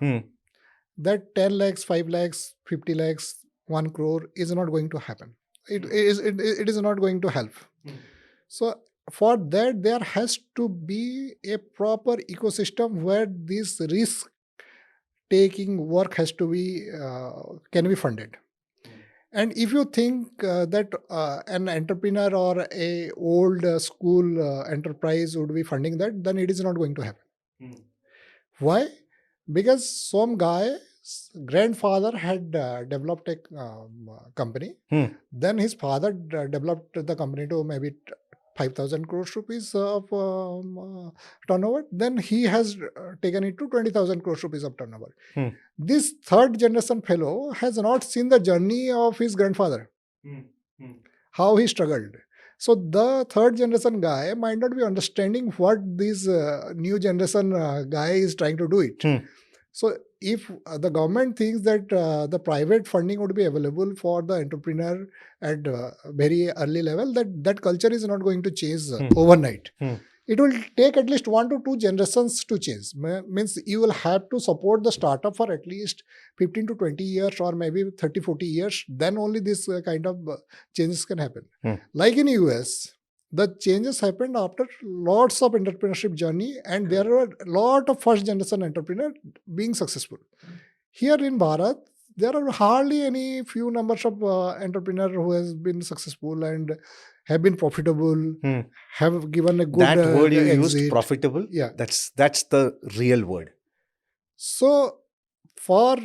that 10 lakhs, 5 lakhs, 50 lakhs, 1 crore is not going to happen. It is not going to help. So for that, there has to be a proper ecosystem where this risk taking work has to be can be funded. And if you think that an entrepreneur or a old school enterprise would be funding that, then it is not going to happen. Why? Because some guy's grandfather had developed a company. Then his father developed the company to maybe 5,000 crores rupees of turnover. Then he has taken it to 20,000 crores rupees of turnover. This third generation fellow has not seen the journey of his grandfather, how he struggled. So the third generation guy might not be understanding what this new generation guy is trying to do it. So if the government thinks that the private funding would be available for the entrepreneur at very early level, that culture is not going to change overnight. It will take at least 1 to 2 generations to change. Means you will have to support the startup for at least 15 to 20 years or maybe 30, 40 years. Then only this kind of changes can happen. Like in US, the changes happened after lots of entrepreneurship journey, and there are a lot of first generation entrepreneurs being successful. Here in Bharat, there are hardly any few numbers of entrepreneurs who has been successful and have been profitable, have given a good That word you used, exit. profitable, Yeah. that's the real word. So for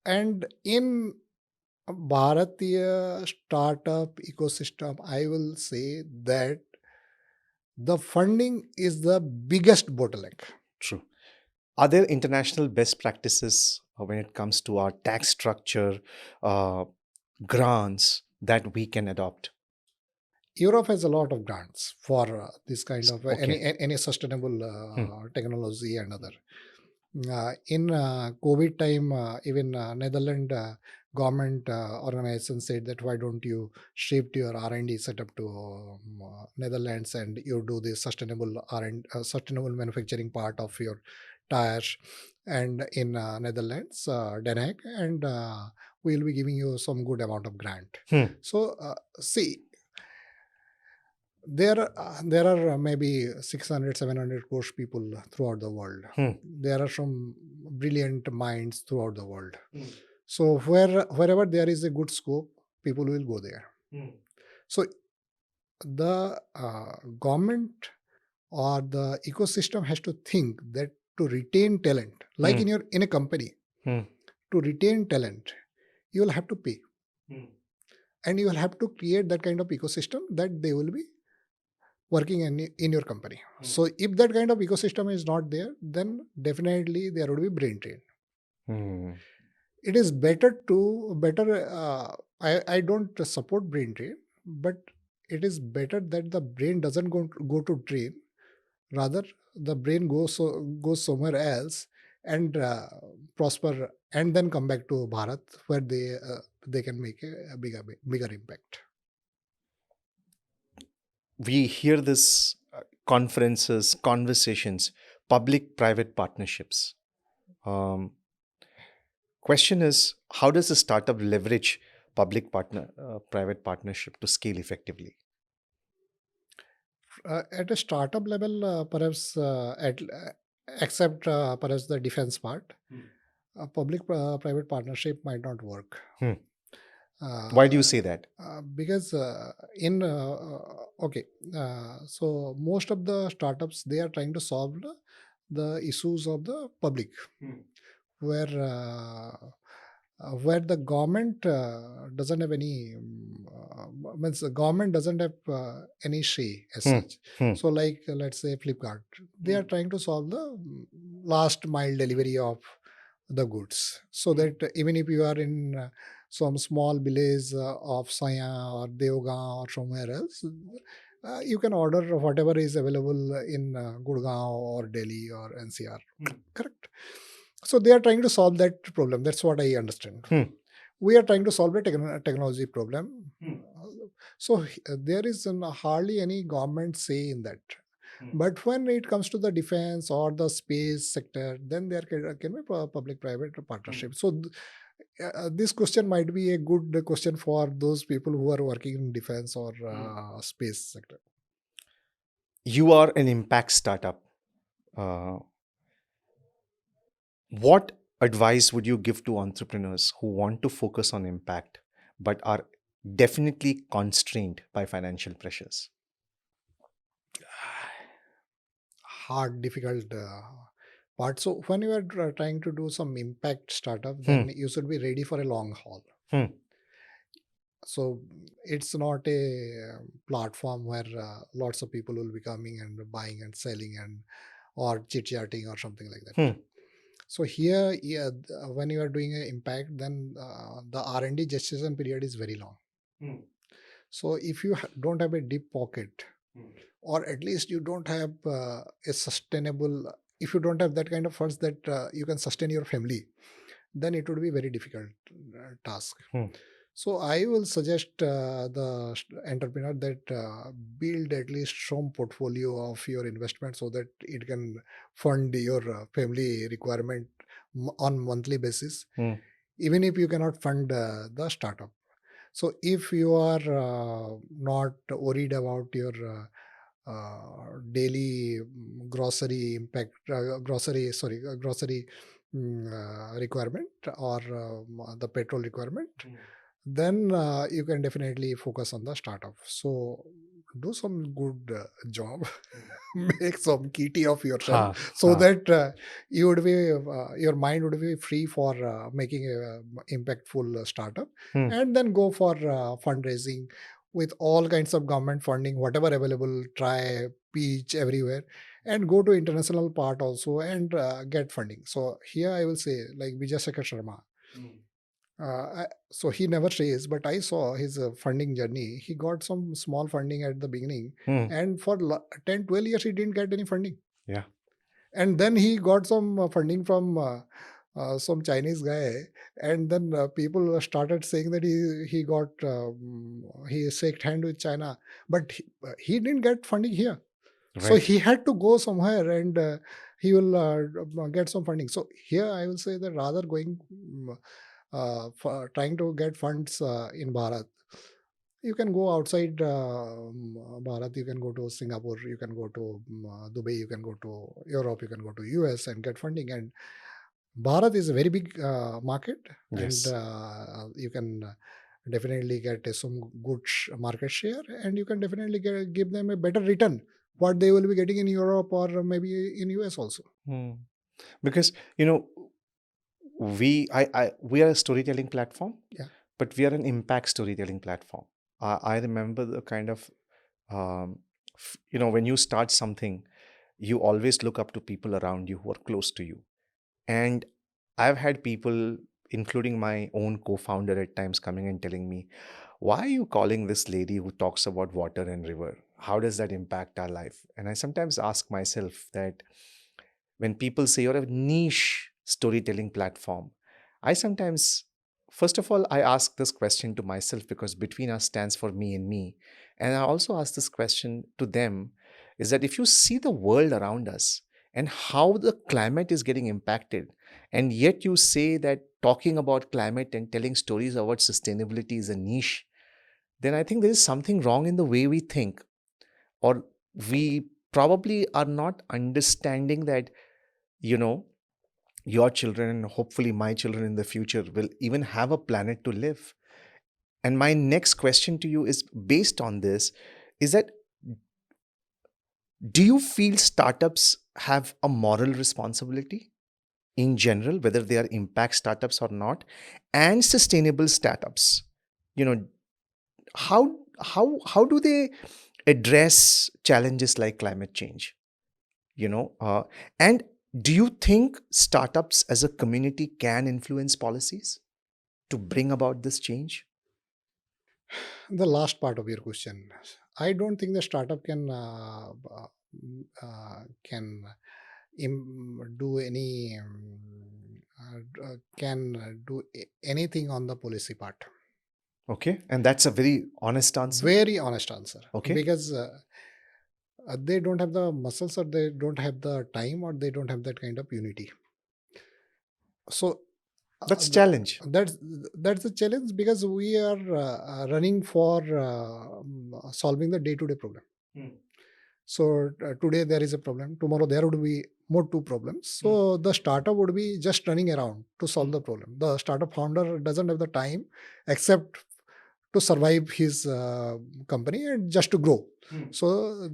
and in Bharatiya startup ecosystem, I will say that the funding is the biggest bottleneck. True. Are there international best practices when it comes to our tax structure, grants that we can adopt? Europe has a lot of grants for this kind of Okay. any sustainable technology and other. In COVID time, even Netherlands government organization said that why don't you shift your R&D setup to Netherlands and you do the sustainable sustainable manufacturing part of your tires, and in Netherlands, Den Haag, and we'll be giving you some good amount of grant. So see, there are maybe 600 700 crores people throughout the world. There are some brilliant minds throughout the world. So wherever there is a good scope, people will go there. So the government or the ecosystem has to think that to retain talent, like in a company, to retain talent, you will have to pay, and you will have to create that kind of ecosystem that they will be working in your company. So if that kind of ecosystem is not there, then definitely there would be brain drain. It is better. I don't support brain drain, but it is better that the brain doesn't go to drain. Rather, the brain goes somewhere else and prosper, and then come back to Bharat, where they can make a bigger impact. We hear this conferences, conversations, public-private partnerships. Question is, how does a startup leverage private partnership to scale effectively? At a startup level, perhaps except perhaps the defense part, public-private partnership might not work. Why do you say that? Because so most of the startups, they are trying to solve the issues of the public, where the government doesn't have any means the government doesn't have any say as such. So like let's say Flipkart, they are trying to solve the last mile delivery of the goods, so that even if you are in some small village of Saya or Devgaon or somewhere else, you can order whatever is available in Gurgaon or Delhi or NCR. Correct. So they are trying to solve that problem. That's what I understand. We are trying to solve a technology problem. So there is hardly any government say in that. But when it comes to the defense or the space sector, then there can be public-private partnership. So this question might be a good question for those people who are working in defense or space sector. You are an impact startup. What advice would you give to entrepreneurs who want to focus on impact but are definitely constrained by financial pressures? Hard, difficult part. So when you are trying to do some impact startup, Hmm. then you should be ready for a long haul. Hmm. So it's not a platform where lots of people will be coming and buying and selling and or chit chatting or something like that. Hmm. So here, yeah, when you are doing an impact, then the R&D gestation period is very long. Hmm. So if you don't have a deep pocket, Hmm. or at least you don't have a sustainable, if you don't have that kind of funds that you can sustain your family, then it would be very difficult task. Hmm. So I will suggest the entrepreneur that build at least some portfolio of your investment so that it can fund your family requirement on monthly basis, Hmm. even if you cannot fund the startup. So if you are not worried about your daily grocery impact, grocery requirement or the petrol requirement, Hmm. then you can definitely focus on the startup. So do some good job, make some kitty of yourself, Ha. so Ha. that you would be your mind would be free for making a impactful startup, Hmm. and then go for fundraising with all kinds of government funding, whatever available. Try pitch everywhere, and go to international part also and get funding. So here I will say, like Vijay Shekhar Sharma, Hmm. so he never says, but I saw his funding journey. He got some small funding at the beginning, Hmm. and for 10, 12 years, he didn't get any funding. Yeah. And then he got some funding from some Chinese guy, and then people started saying that he got he shaked hand with China, but he didn't get funding here. So Right. he had to go somewhere, and he will get some funding. So here I will say that rather going for trying to get funds in Bharat, you can go outside Bharat. You can go to Singapore, you can go to Dubai, you can go to Europe, you can go to US and get funding. And Bharat is a very big market, and Yes. you can definitely get some good market share, and you can definitely give them a better return what they will be getting in Europe or maybe in US also. Hmm. Because we are a storytelling platform, Yeah. but we are an impact storytelling platform. I remember the kind of um, when you start something, you always look up to people around you who are close to you. And I've had people, including my own co-founder, at times coming and telling me, why are you calling this lady who talks about water and river? How does that impact our life? And I sometimes ask myself that when people say you're a niche storytelling platform, I sometimes, first of all, I ask this question to myself because between us stands for me and me. And I also ask this question to them, is that if you see the world around us and how the climate is getting impacted, and yet you say that talking about climate and telling stories about sustainability is a niche, then I think there is something wrong in the way we think, or we probably are not understanding that, you know, your children and hopefully my children in the future will even have a planet to live. And my next question to you is based on this, is that do you feel startups have a moral responsibility in general, whether they are impact startups or not, and sustainable startups? You know, how do they address challenges like climate change? You know, and do you think startups as a community can influence policies to bring about this change? The last part of your question, I don't think the startup can do any can do anything on the policy part. Okay, and that's a very honest answer. Very honest answer, Okay, because they don't have the muscles, or they don't have the time, or they don't have that kind of unity. So that's the, challenge. that's that's the challenge, because we are running for solving the day-to-day problem. Hmm. So today there is a problem. Tomorrow there would be more two problems. So the startup would be just running around to solve the problem. The startup founder doesn't have the time except to survive his company and just to grow. So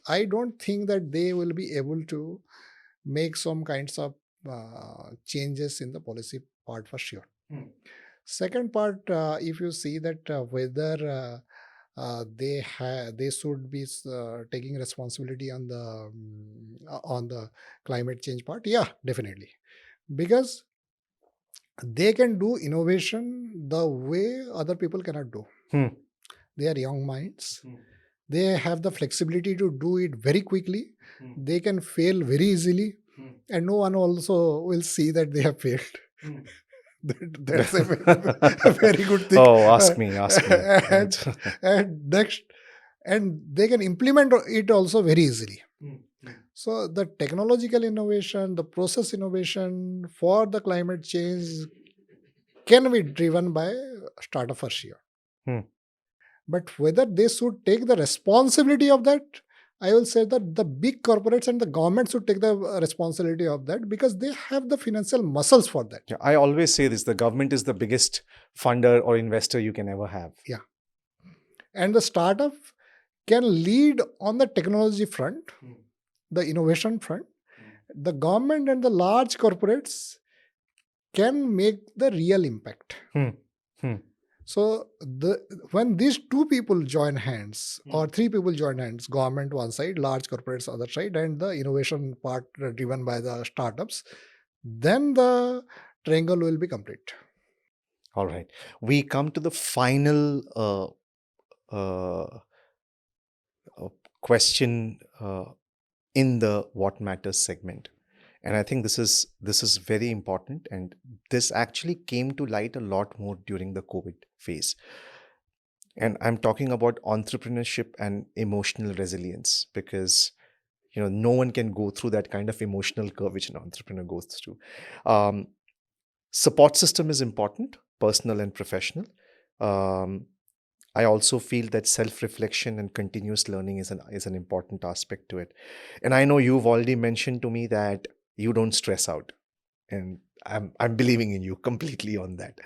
I don't think that they will be able to make some kinds of changes in the policy part for sure. Second part, if you see that whether they should be taking responsibility on the climate change part, yeah, definitely, because they can do innovation the way other people cannot do. Hmm. They are young minds. They have the flexibility to do it very quickly. They can fail very easily, and no one also will see that they have failed. That's a a very good thing. Oh, ask me, ask me. and, and next, and they can implement it also very easily. So the technological innovation, the process innovation for the climate change can be driven by startup for sure. Hmm. But whether they should take the responsibility of that, I will say that the big corporates and the government should take the responsibility of that because they have the financial muscles for that. Yeah, I always say this: the government is the biggest funder or investor you can ever have. Yeah. And the startup can lead on the technology front, the innovation front. The government and the large corporates can make the real impact. Hmm. Hmm. So when these two people join hands or three people join hands, government one side, large corporates other side, and the innovation part driven by the startups, then the triangle will be complete. All right. We come to the final question in the What Matters segment. And I think this is very important, and this actually came to light a lot more during the COVID phase. And I'm talking about entrepreneurship and emotional resilience, because no one can go through that kind of emotional curve which an entrepreneur goes through. Support system is important, personal and professional. I also feel that self-reflection and continuous learning is an important aspect to it. And I know you've already mentioned to me that you don't stress out, and I'm believing in you completely on that.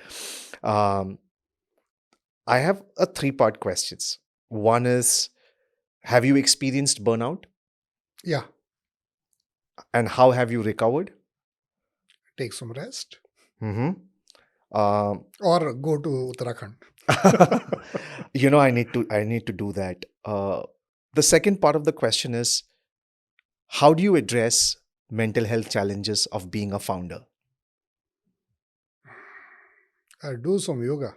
I have a three-part questions. One is, have you experienced burnout, Yeah, and how have you recovered? take some rest Mm-hmm. Um, or go to Uttarakhand. I need to do that. The second part of the question is, how do you address mental health challenges of being a founder? Do some yoga.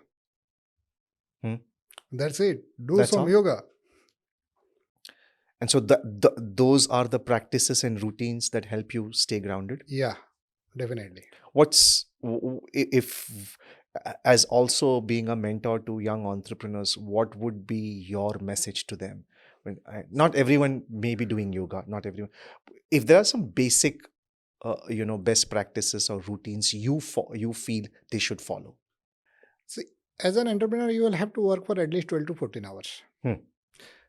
Hmm? That's it. Do That's some all? yoga. And so those are the practices and routines that help you stay grounded. Yeah, definitely. What's if as also being a mentor to young entrepreneurs, what would be your message to them? Not everyone may be doing yoga, not everyone. If there are some basic best practices or routines you feel they should follow. See, as an entrepreneur, you will have to work for at least 12 to 14 hours. Hmm.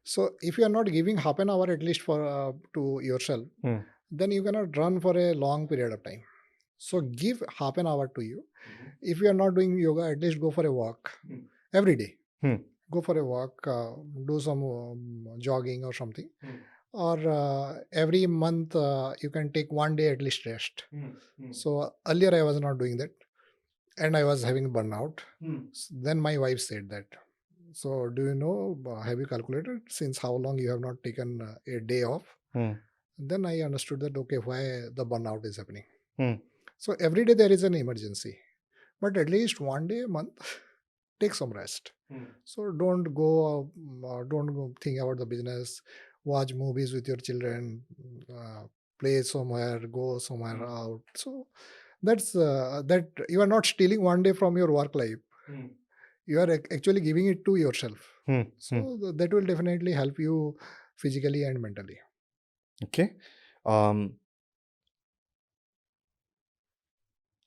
So if you are not giving half an hour at least for to yourself, Hmm. then you cannot run for a long period of time. So give half an hour to you. If you are not doing yoga, at least go for a walk every day. Hmm. Go for a walk, do some jogging or something. Or every month you can take one day at least rest. So earlier I was not doing that, and I was having burnout. Then my wife said that. So do you know? Have you calculated since how long you have not taken a day off? Hmm. Then I understood that okay, why the burnout is happening. Hmm. So every day there is an emergency, but at least one day a month, take some rest. So don't go think about the business. Watch movies with your children, play somewhere, go somewhere out. So that's that you are not stealing one day from your work life. You are actually giving it to yourself. Hmm. So that will definitely help you physically and mentally. Okay.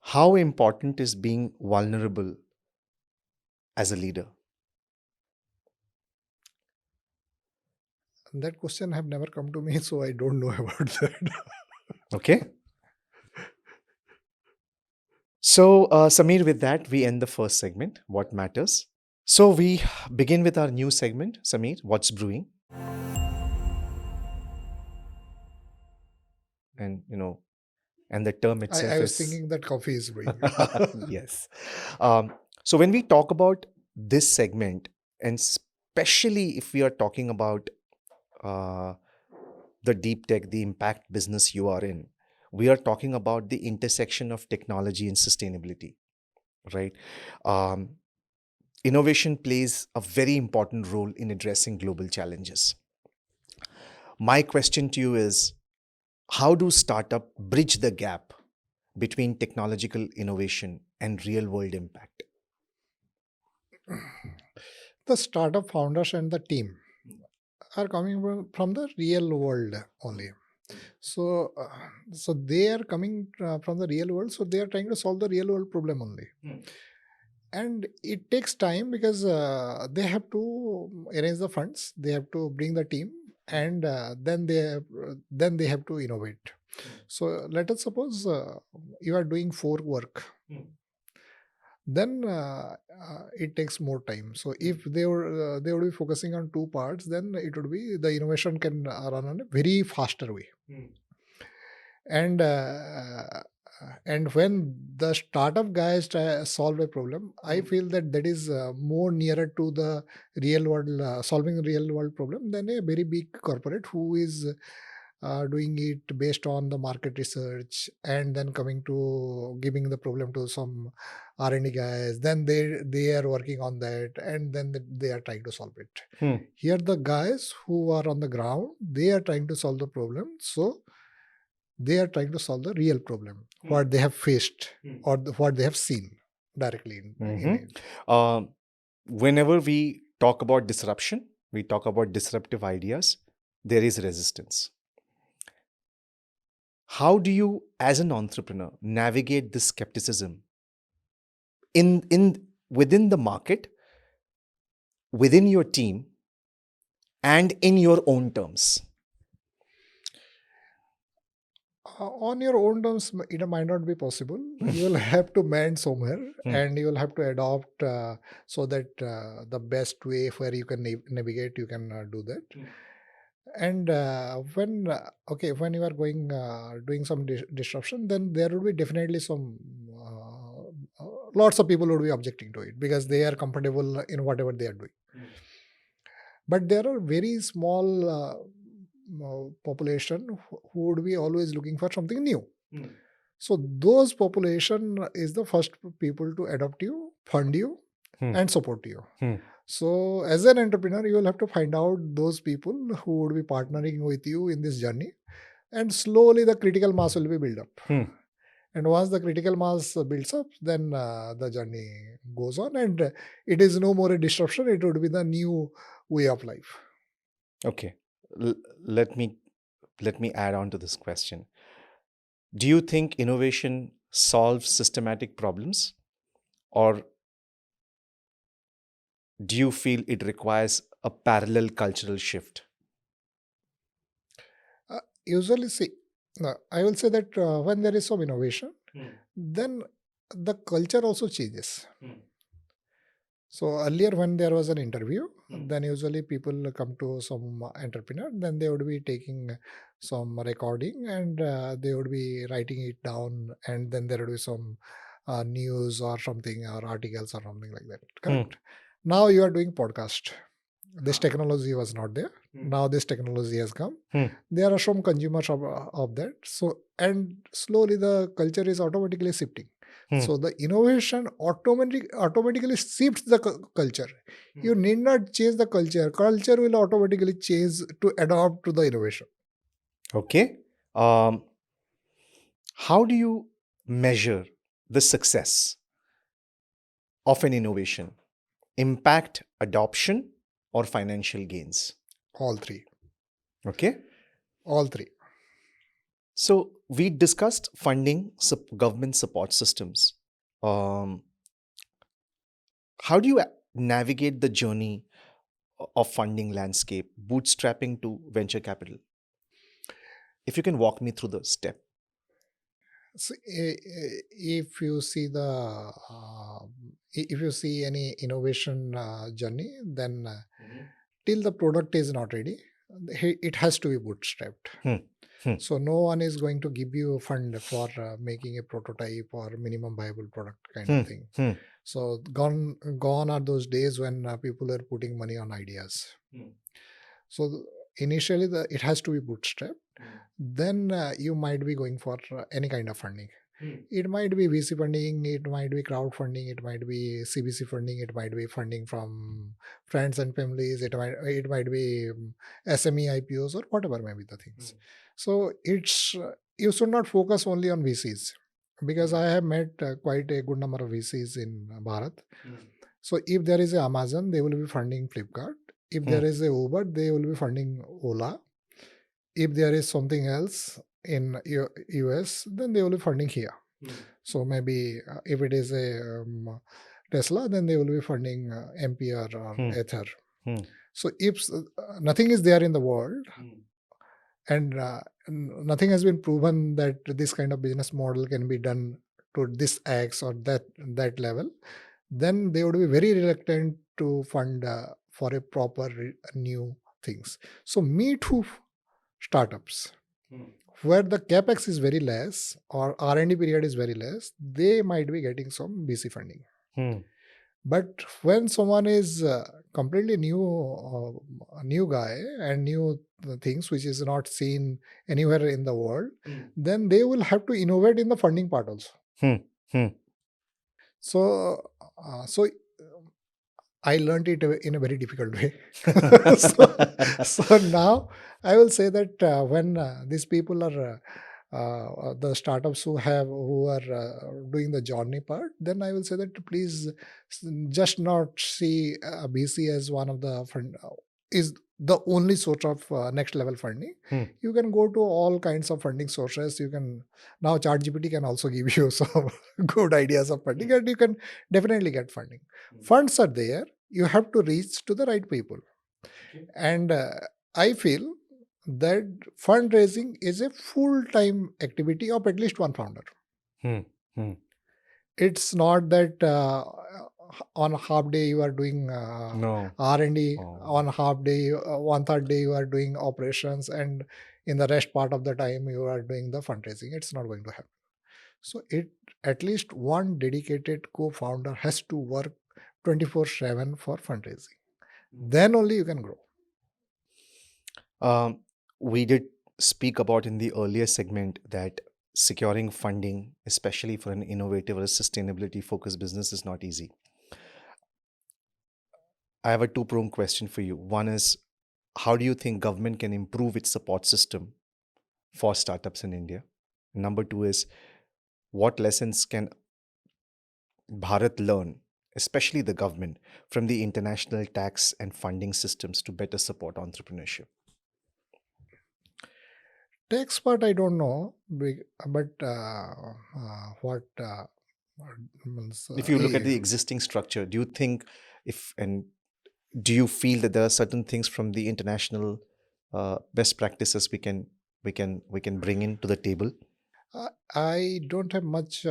How important is being vulnerable as a leader? That question have never come to me, so I don't know about that. Okay. So, Sameer, with that, we end the first segment, What Matters. So, we begin with our new segment, Sameer, What's Brewing? And, and the term I itself was is. thinking that coffee is brewing. Yes. So, when we talk about this segment, and especially if we are talking about uh, the deep tech, the impact business you are in, we are talking about the intersection of technology and sustainability, right? Um, Innovation plays a very important role in addressing global challenges. My question to you is, how do startups bridge the gap between technological innovation and real world impact? The startup founders and the team are coming from the real world only. So, so they are coming from the real world. So they are trying to solve the real world problem only, and it takes time because they have to arrange the funds, they have to bring the team, and then they have to innovate. So let us suppose you are doing four work, then it takes more time. So if they would be focusing on two parts, then it would be the innovation can run on a very faster way. And when the startup guys try solve a problem, I feel that that is more nearer to the real world, solving the real world problem, than a very big corporate who is doing it based on the market research and then coming to giving the problem to some R&D guys, then they are working on that, and then they are trying to solve it. Here the guys who are on the ground, they are trying to solve the problem. So they are trying to solve the real problem, what they have faced, or what they have seen directly in it. Um, Whenever we talk about disruption, we talk about disruptive ideas, there is resistance. How do you, as an entrepreneur, navigate this skepticism in within the market, within your team, and in your own terms? On your own terms, it might not be possible. You will have to mend somewhere, and you will have to adopt so that the best way where you can navigate, you can do that. And when okay, when you are going doing some disruption, then there will be definitely some lots of people would be objecting to it because they are comfortable in whatever they are doing. But there are very small population who would be always looking for something new. So those population is the first people to adopt you, fund you, and support you. So as an entrepreneur, you will have to find out those people who would be partnering with you in this journey, and slowly the critical mass will be built up. And once the critical mass builds up, then the journey goes on, and it is no more a disruption. It would be the new way of life. Okay, let me add on to this question. Do you think innovation solves systematic problems, or do you feel it requires a parallel cultural shift? Usually, see, I will say that when there is some innovation, then the culture also changes. So earlier, when there was an interview, then usually people come to some entrepreneur, then they would be taking some recording, and they would be writing it down, and then there would be some news or something, or articles or something like that. Correct. Now you are doing podcast. This technology was not there. Now this technology has come. There are some consumers of that. So, and slowly the culture is automatically shifting. So the innovation automatically shifts the culture. You need not change the culture. Culture will automatically change to adapt to the innovation. Okay. How do you measure the success of an innovation? Impact, adoption, or financial gains? All three. Okay. All three. So we discussed funding, government support systems. How do you navigate the journey of funding landscape, bootstrapping to venture capital. If you can walk me through the step. So, if you see if you see any innovation journey, then till the product is not ready, it has to be bootstrapped. Hmm. Hmm. So no one is going to give you a fund for making a prototype or minimum viable product kind of thing. So gone are those days when people are putting money on ideas. So initially, it has to be bootstrapped. Then you might be going for any kind of funding. It might be VC funding, it might be crowdfunding, it might be CBC funding, it might be funding from friends and families, it might be SME IPOs or whatever may be the things. So it's you should not focus only on VCs, because I have met quite a good number of VCs in Bharat. So if there is a Amazon, they will be funding Flipkart. If there is a Uber, they will be funding Ola. If there is something else in US, then they will be funding here. So maybe if it is a Tesla, then they will be funding Ampere or Ether. So if nothing is there in the world, and nothing has been proven that this kind of business model can be done to this X or that level, then they would be very reluctant to fund for a proper new things. So Me Too startups, where the capex is very less or R&D period is very less, they might be getting some VC funding. But when someone is completely new guy and new things which is not seen anywhere in the world, then they will have to innovate in the funding part also. So I learned it in a very difficult way. so now I will say that when these people are the startups who are doing the journey part, then I will say that please just not see BC as one of the fund is the only source of next level funding. You can go to all kinds of funding sources. You can now ChatGPT can also give you some good ideas of funding, and you can definitely get funding. Funds are there. You have to reach to the right people, and I feel that fundraising is a full-time activity of at least one founder. It's not that on a half day you are doing R&D, on half day, 1/3 day you are doing operations, and in the rest part of the time you are doing the fundraising. It's not going to happen. So at least one dedicated co-founder has to work 24/7 for fundraising. Then only you can grow. We did speak about in the earlier segment that securing funding, especially for an innovative or a sustainability focused business, is not easy. I have a two-pronged question for you. One is, how do you think government can improve its support system for startups in India? Number two is, what lessons can Bharat learn, especially the government, from the international tax and funding systems to better support entrepreneurship? Tax part I don't know, but what if you look at the existing structure, do you think do you feel that there are certain things from the international best practices we can bring into the table? I don't have much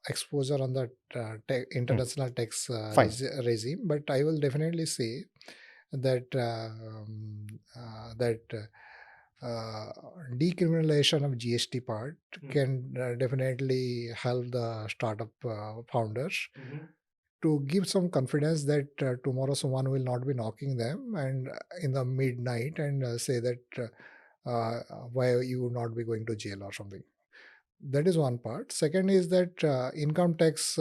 exposure on that international tax regime, but I will definitely say that decriminalization of GST part can definitely help the startup founders to give some confidence that tomorrow someone will not be knocking them and in the midnight and say that why you would not be going to jail or something. That is one part. Second is that income tax,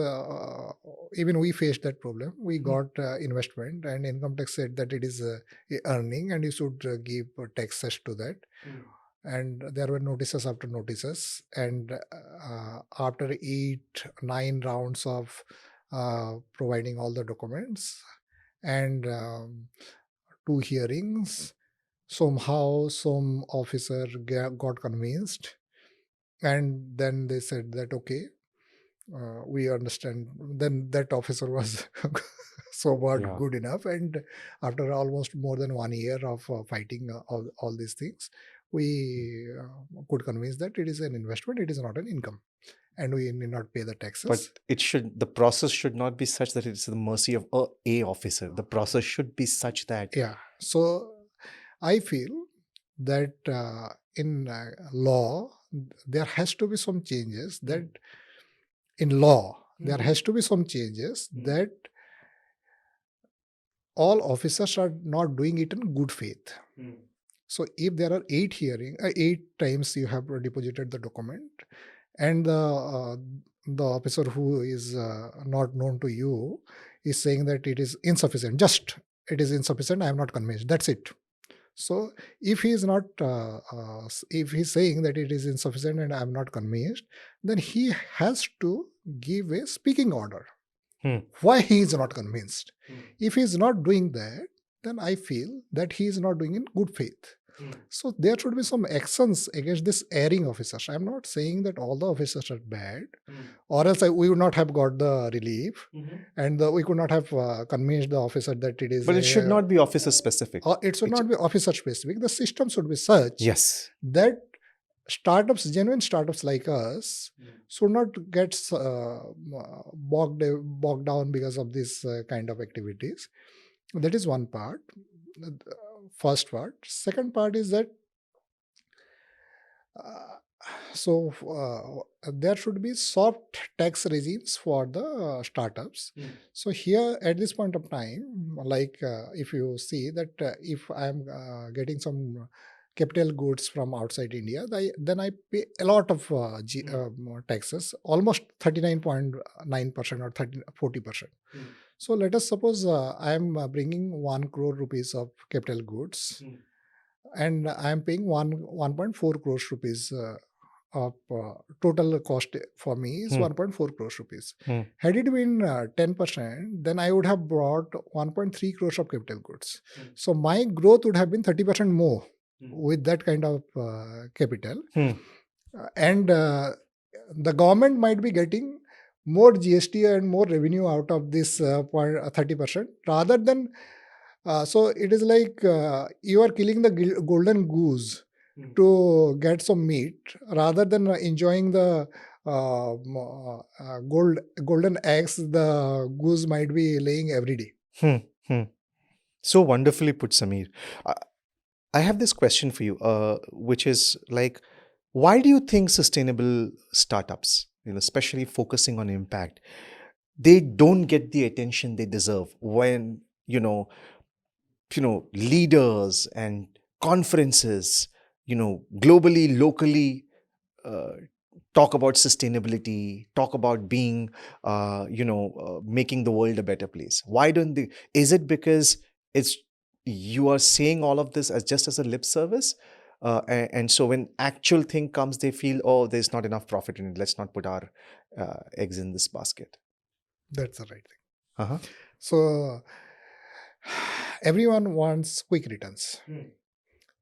even we faced that problem. We got investment, and income tax said that it is earning and you should give taxes to that. And there were notices after notices. And after 8-9 rounds of providing all the documents and 2 hearings, somehow some officer got convinced, and then they said that okay, we understand. Then that officer was So what Yeah. good enough? And after almost more than 1 year of fighting all these things, we could convince that it is an investment, it is not an income, and we need not pay the But taxes. the process should not be such that it's the mercy of a officer. The process should be such that Yeah. So I feel that in law, there has to be some changes that in law, there has to be some changes that all officers are not doing it in good faith. So if there are 8 times you have deposited the document, and the officer who is not known to you is saying that it is insufficient, just it is insufficient, I am not convinced. That's it. So if he is not, if he's saying that it is insufficient and I am not convinced, then he has to give a speaking order. Why he is not convinced? If he is not doing that, then I feel that he is not doing in good faith. So there should be some actions against this erring officers. I'm not saying that all the officers are bad, or else we would not have got the relief, and we could not have convinced the officer that it is. But it should not be officer specific. It should not be officer specific. The system should be such Yes. that startups, genuine startups like us, should not get bogged down because of this kind of activities. That is one part. First part. Second part is that there should be soft tax regimes for the startups. So here at this point of time, like if you see that if I am getting some capital goods from outside India, then I pay a lot of taxes, almost 39.9% or 40%. So let us suppose I am bringing 1 crore rupees of capital goods, and I am paying 1.4 crores rupees of total cost for me is 1.4 crores rupees. Had it been 10%, then I would have brought 1.3 crores of capital goods. So my growth would have been 30% more with that kind of capital. And the government might be getting more GST and more revenue out of this 30%, rather than so it is like you are killing the golden goose to get some meat, rather than enjoying the golden eggs the goose might be laying every day. So wonderfully put, Sameer. I have this question for you, which is like, why do you think sustainable startups, especially focusing on impact, they don't get the attention they deserve when leaders and conferences, globally, locally, talk about sustainability, talk about being, making the world a better place? Why don't they? Is it because you are saying all of this as just as a lip service? And so when actual thing comes, they feel, oh, there's not enough profit in it. Let's not put our eggs in this basket. That's the right thing. Uh-huh. So everyone wants quick returns.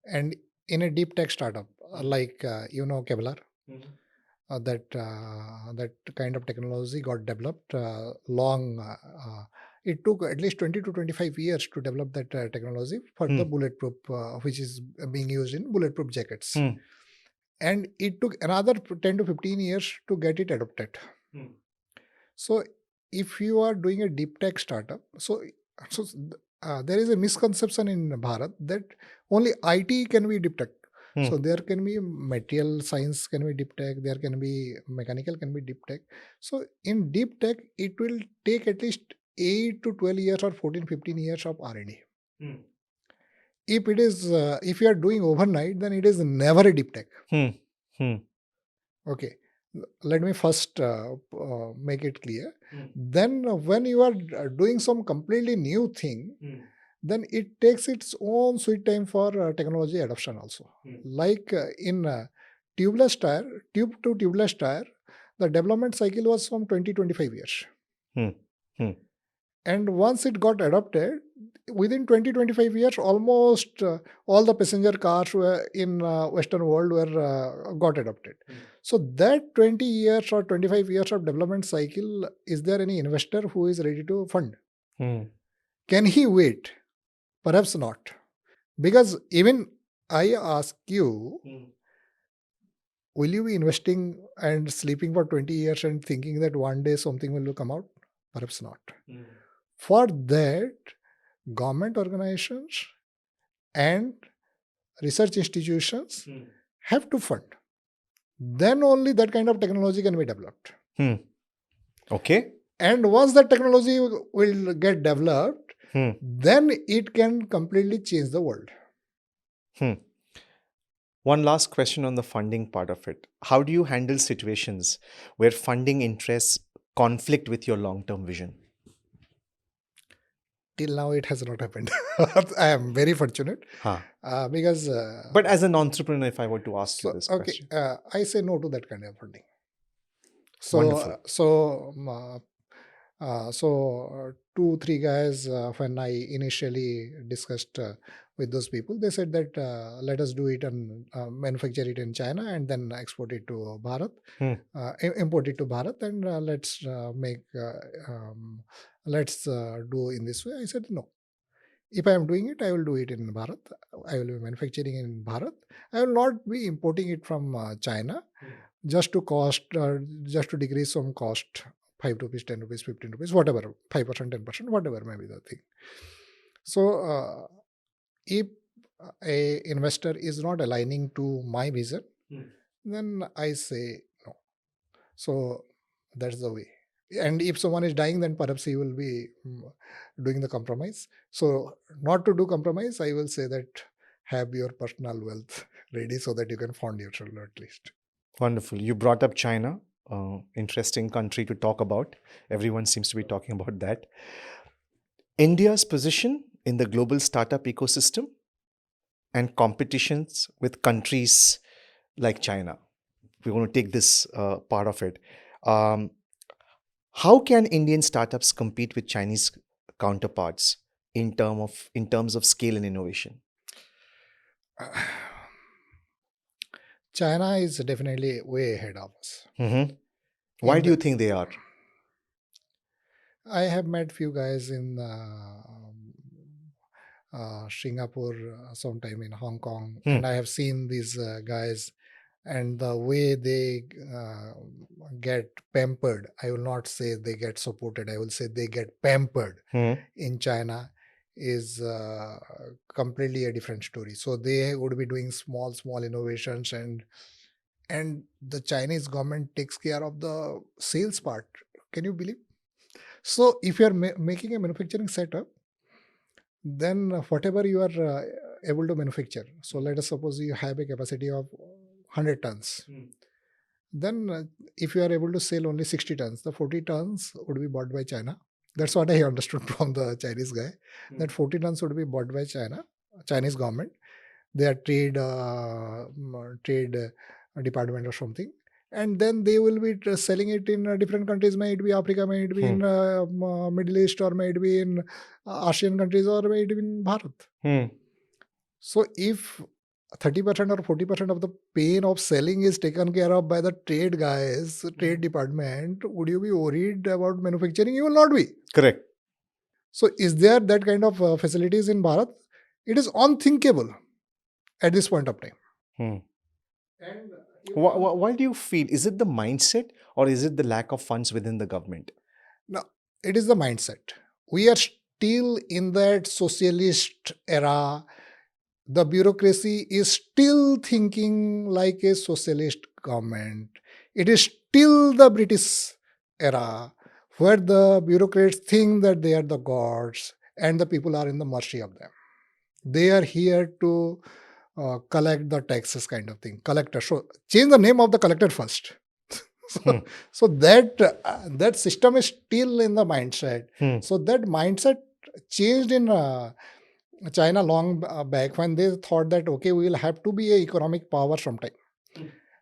And in a deep tech startup, like Kevlar, that kind of technology got developed it took at least 20 to 25 years to develop that technology for the bulletproof, which is being used in bulletproof jackets. And it took another 10 to 15 years to get it adopted. So if you are doing a deep tech startup, there is a misconception in Bharat that only IT can be deep tech. So there can be material science can be deep tech, there can be mechanical can be deep tech. So in deep tech, it will take at least 8 to 12 years or 14, 15 years of R&D. If it is, if you are doing overnight, then it is never a deep tech. Okay. Let me first make it clear. Then when you are doing some completely new thing, then it takes its own sweet time for technology adoption also. Like in tubeless tire, tube to tubeless tire, the development cycle was from 20-25 years. And once it got adopted, within 20-25 years, almost all the passenger cars were in Western world were got adopted. So that 20 years or 25 years of development cycle, is there any investor who is ready to fund? Hmm. Can he wait? Perhaps not. Because even I ask you, will you be investing and sleeping for 20 years and thinking that one day something will come out? Perhaps not. For that, government organizations and research institutions have to fund. Then only that kind of technology can be developed. Hmm. Okay. And once that technology will get developed, Hmm. then it can completely change the world. Hmm. One last question on the funding part of it. How do you handle situations where funding interests conflict with your long-term vision? Till now, it has not happened. I am very fortunate Huh. because. But as an entrepreneur, if I were to ask you So, this okay, question. I say no to that kind of funding. Wonderful. So 2-3 guys, when I initially discussed with those people, they said that let us do it and manufacture it in China and then export it to Bharat, Hmm. import it to Bharat, and let's do in this way. I said no. If I am doing it, I will do it in Bharat. I will be manufacturing in Bharat. I will not be importing it from China just to decrease some cost, 5 rupees, 10 rupees, 15 rupees, whatever, 5%, 10%, whatever may be the thing. So if a investor is not aligning to my vision, then I say no. So that's the way. And if someone is dying, then perhaps he will be doing the compromise. So not to do compromise, I will say that have your personal wealth ready so that you can fund yourself at least. Wonderful. You brought up China, interesting country to talk about. Everyone seems to be talking about that. India's position in the global startup ecosystem and competitions with countries like China. We're going to take this part of it. Um, how can Indian startups compete with Chinese counterparts in terms of scale and innovation? China is definitely way ahead of us. Mm-hmm. Why do you think they are? I have met few guys in Singapore, sometime in Hong Kong, and I have seen these guys and the way they get pampered. I will not say they get supported. I will say they get pampered in China is completely a different story. So they would be doing small innovations, and the Chinese government takes care of the sales part. Can you believe? So if you are making a manufacturing setup, then whatever you are able to manufacture. So let us suppose you have a capacity of 100 tons. Then if you are able to sell only 60 tons, the 40 tons would be bought by China. That's what I understood from the Chinese guy, that 40 tons would be bought by Chinese government, their trade department or something. And then they will be selling it in different countries, may it be Africa, may it be in Middle East, or may it be in Asian countries, or may it be in Bharat. So if 30% or 40% of the pain of selling is taken care of by the trade guys, trade department, would you be worried about manufacturing? You will not be. Correct. So is there that kind of facilities in Bharat? It is unthinkable at this point of time. And why do you feel? Is it the mindset or is it the lack of funds within the government? No, it is the mindset. We are still in that socialist era. The bureaucracy is still thinking like a socialist government. It is still the British era where the bureaucrats think that they are the gods and the people are in the mercy of them. They are here to collect the taxes, kind of thing. Collector. So change the name of the collector first. So that system is still in the mindset. So that mindset changed in China long back, when they thought that okay, we will have to be a economic power sometime.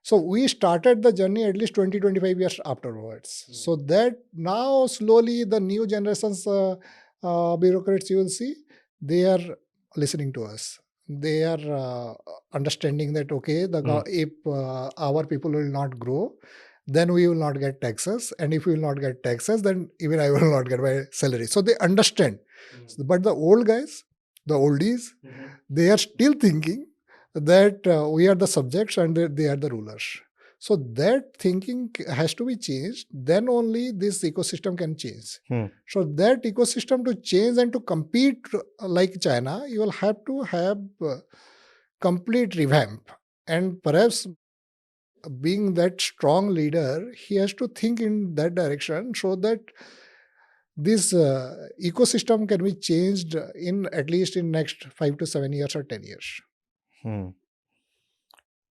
So we started the journey at least 20-25 years afterwards. So that now slowly the new generations bureaucrats, you will see, they are listening to us. They are understanding that okay, if our people will not grow, then we will not get taxes. And if we will not get taxes, then even I will not get my salary. So they understand. But the old guys, the oldies, they are still thinking that we are the subjects and they are the rulers. So that thinking has to be changed. Then only this ecosystem can change. So that ecosystem to change and to compete like China, you will have to have complete revamp. And perhaps being that strong leader, he has to think in that direction so that this ecosystem can be changed in at least in next 5 to 7 years or 10 years.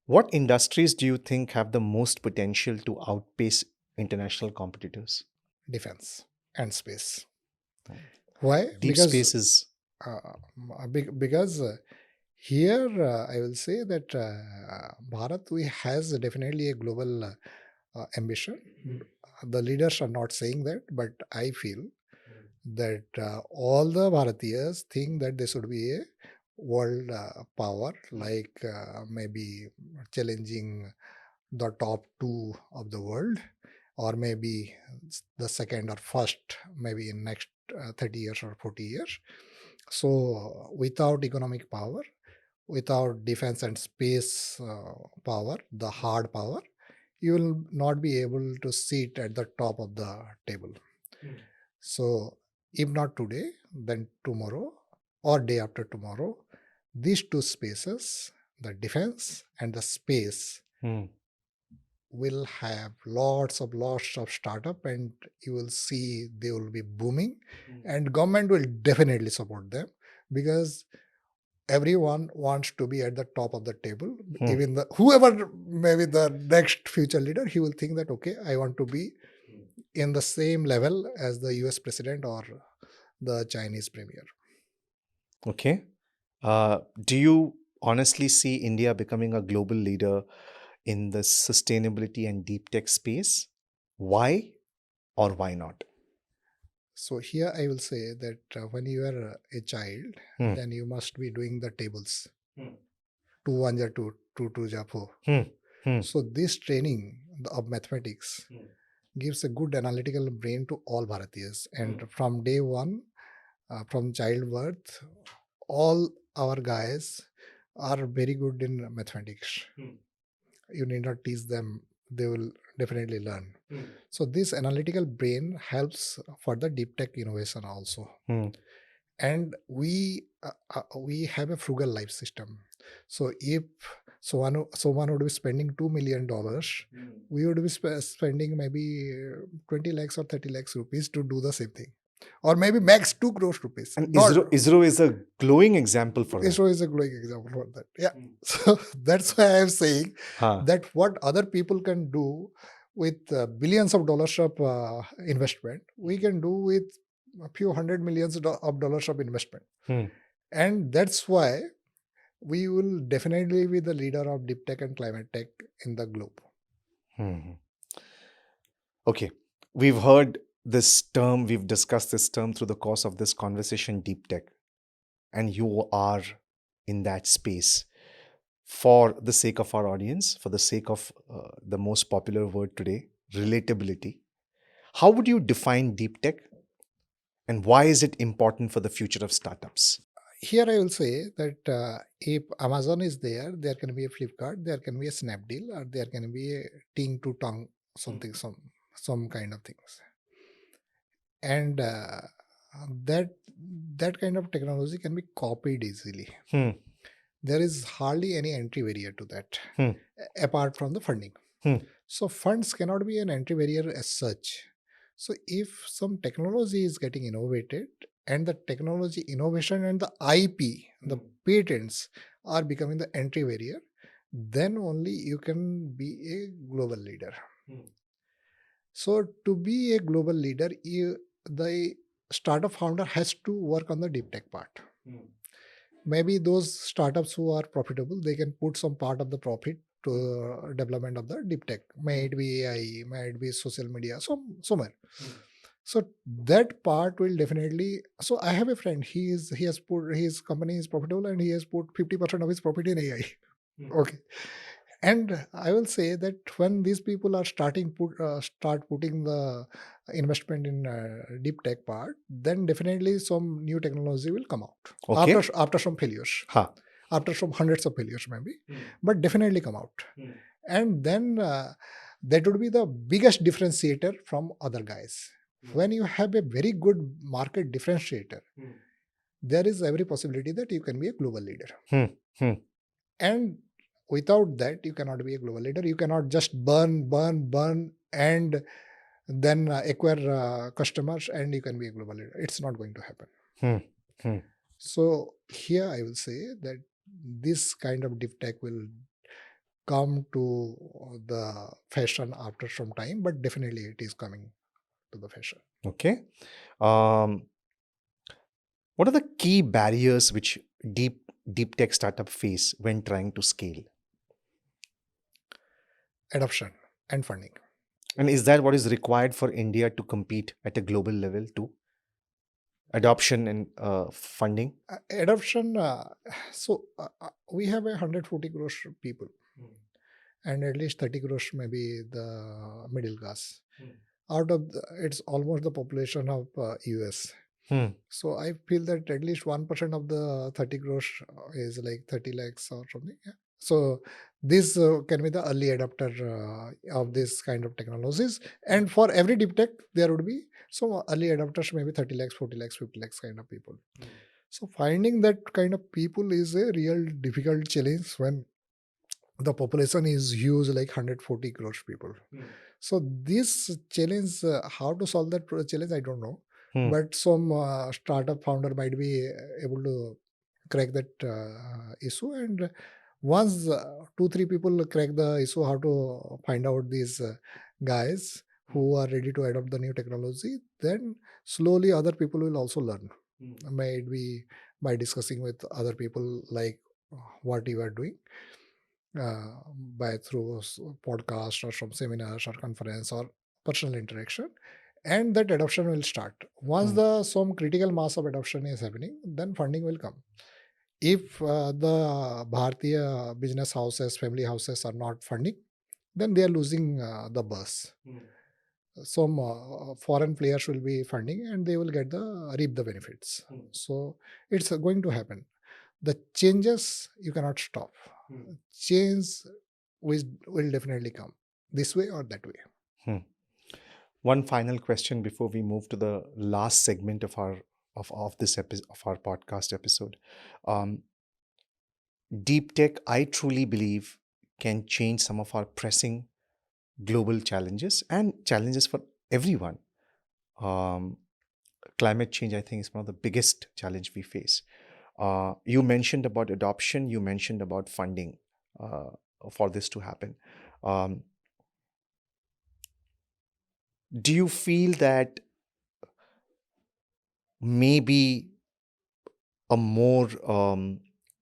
What industries do you think have the most potential to outpace international competitors? Defense and space. Why? Deep Because spaces. because here I will say that Bharat we has definitely a global ambition. The leaders are not saying that, but I feel that all the Bharatiyas think that they should be a world power, like maybe challenging the top two of the world, or maybe the second or first, maybe in next 30 years or 40 years. So without economic power, without defense and space power, the hard power, you will not be able to sit at the top of the table. So if not today, then tomorrow or day after tomorrow, these two spaces, the defense and the space, will have lots of startup, and you will see they will be booming, and government will definitely support them, because everyone wants to be at the top of the table. Even the whoever maybe the next future leader, he will think that okay, I want to be in the same level as the US president or the Chinese premier. Okay. Do you honestly see India becoming a global leader in the sustainability and deep tech space? Why or why not? So here I will say that when you are a child, then you must be doing the tables. 2 1 ja 2, 2 2 ja 4. So this training of mathematics gives a good analytical brain to all Bharatiyas. And from day one, from childbirth, all our guys are very good in mathematics. You need not teach them, they will definitely learn. So this analytical brain helps for the deep tech innovation also. And we have a frugal life system. So if someone would be spending $2 million, we would be spending maybe 20 lakhs or 30 lakhs rupees to do the same thing, or maybe max 2 crores rupees. And ISRO is a glowing example for that. ISRO is a glowing example for that. Yeah. So that's why I am saying that what other people can do with billions of dollars of investment, we can do with a few hundred millions of dollars of investment. And that's why we will definitely be the leader of deep tech and climate tech in the globe. Okay. We've heard this term, we've discussed this term through the course of this conversation, deep tech. And you are in that space. For the sake of our audience, for the sake of the most popular word today, relatability, how would you define deep tech? And why is it important for the future of startups? Here I will say that if Amazon is there, there can be a Flipkart, there can be a Snapdeal, or there can be a Ting to Tongue, something, some kind of things. And that kind of technology can be copied easily. There is hardly any entry barrier to that, apart from the funding. So funds cannot be an entry barrier as such. So if some technology is getting innovated, and the technology innovation and the IP, the patents are becoming the entry barrier, then only you can be a global leader. So to be a global leader, the startup founder has to work on the deep tech part. Maybe those startups who are profitable, they can put some part of the profit to development of the deep tech. May it be AI, may it be social media, somewhere. So that part will definitely. So I have a friend. He has put his company is profitable, and he has put 50% of his profit in AI. Okay, And I will say that when these people are start putting the investment in deep tech part, then definitely some new technology will come out Okay. after some failures, Ha. after some hundreds of failures maybe, but definitely come out. And then that would be the biggest differentiator from other guys. When you have a very good market differentiator, there is every possibility that you can be a global leader. And without that, you cannot be a global leader. You cannot just burn, and then acquire customers and you can be a global leader. It's not going to happen. So here I will say that this kind of deep tech will come to the fashion after some time, but definitely it is coming to the fashion. Okay. What are the key barriers which deep tech startup face when trying to scale? Adoption and funding. And is that what is required for India to compete at a global level too? Adoption and funding? Adoption, we have 140 crores people, and at least 30 crores maybe the middle class. Out of it's almost the population of US. So I feel that at least 1% of the 30 crores is like 30 lakhs or something. Yeah. So this can be the early adopter of this kind of technologies. And for every deep tech, there would be some early adopters, maybe 30 lakhs, 40 lakhs, 50 lakhs kind of people. So finding that kind of people is a real difficult challenge when the population is huge, like 140 crores people. So this challenge, how to solve that challenge, I don't know. But some startup founder might be able to crack that issue. And once 2-3 people crack the issue, how to find out these guys who are ready to adopt the new technology, then slowly other people will also learn. Maybe by discussing with other people like what you are doing, by through podcast or some seminars or conference or personal interaction, and that adoption will start. Once the some critical mass of adoption is happening, then funding will come. If the Bharatiya business houses, family houses are not funding, then they are losing the bus. Some foreign players will be funding and they will get the reap the benefits. So it's going to happen. The changes you cannot stop. Change will definitely come this way or that way. One final question before we move to the last segment of our podcast episode. Deep tech, I truly believe, can change some of our pressing global challenges and challenges for everyone. Climate change, I think, is one of the biggest challenge we face. You mentioned about adoption. You mentioned about funding for this to happen. Do you feel that maybe a more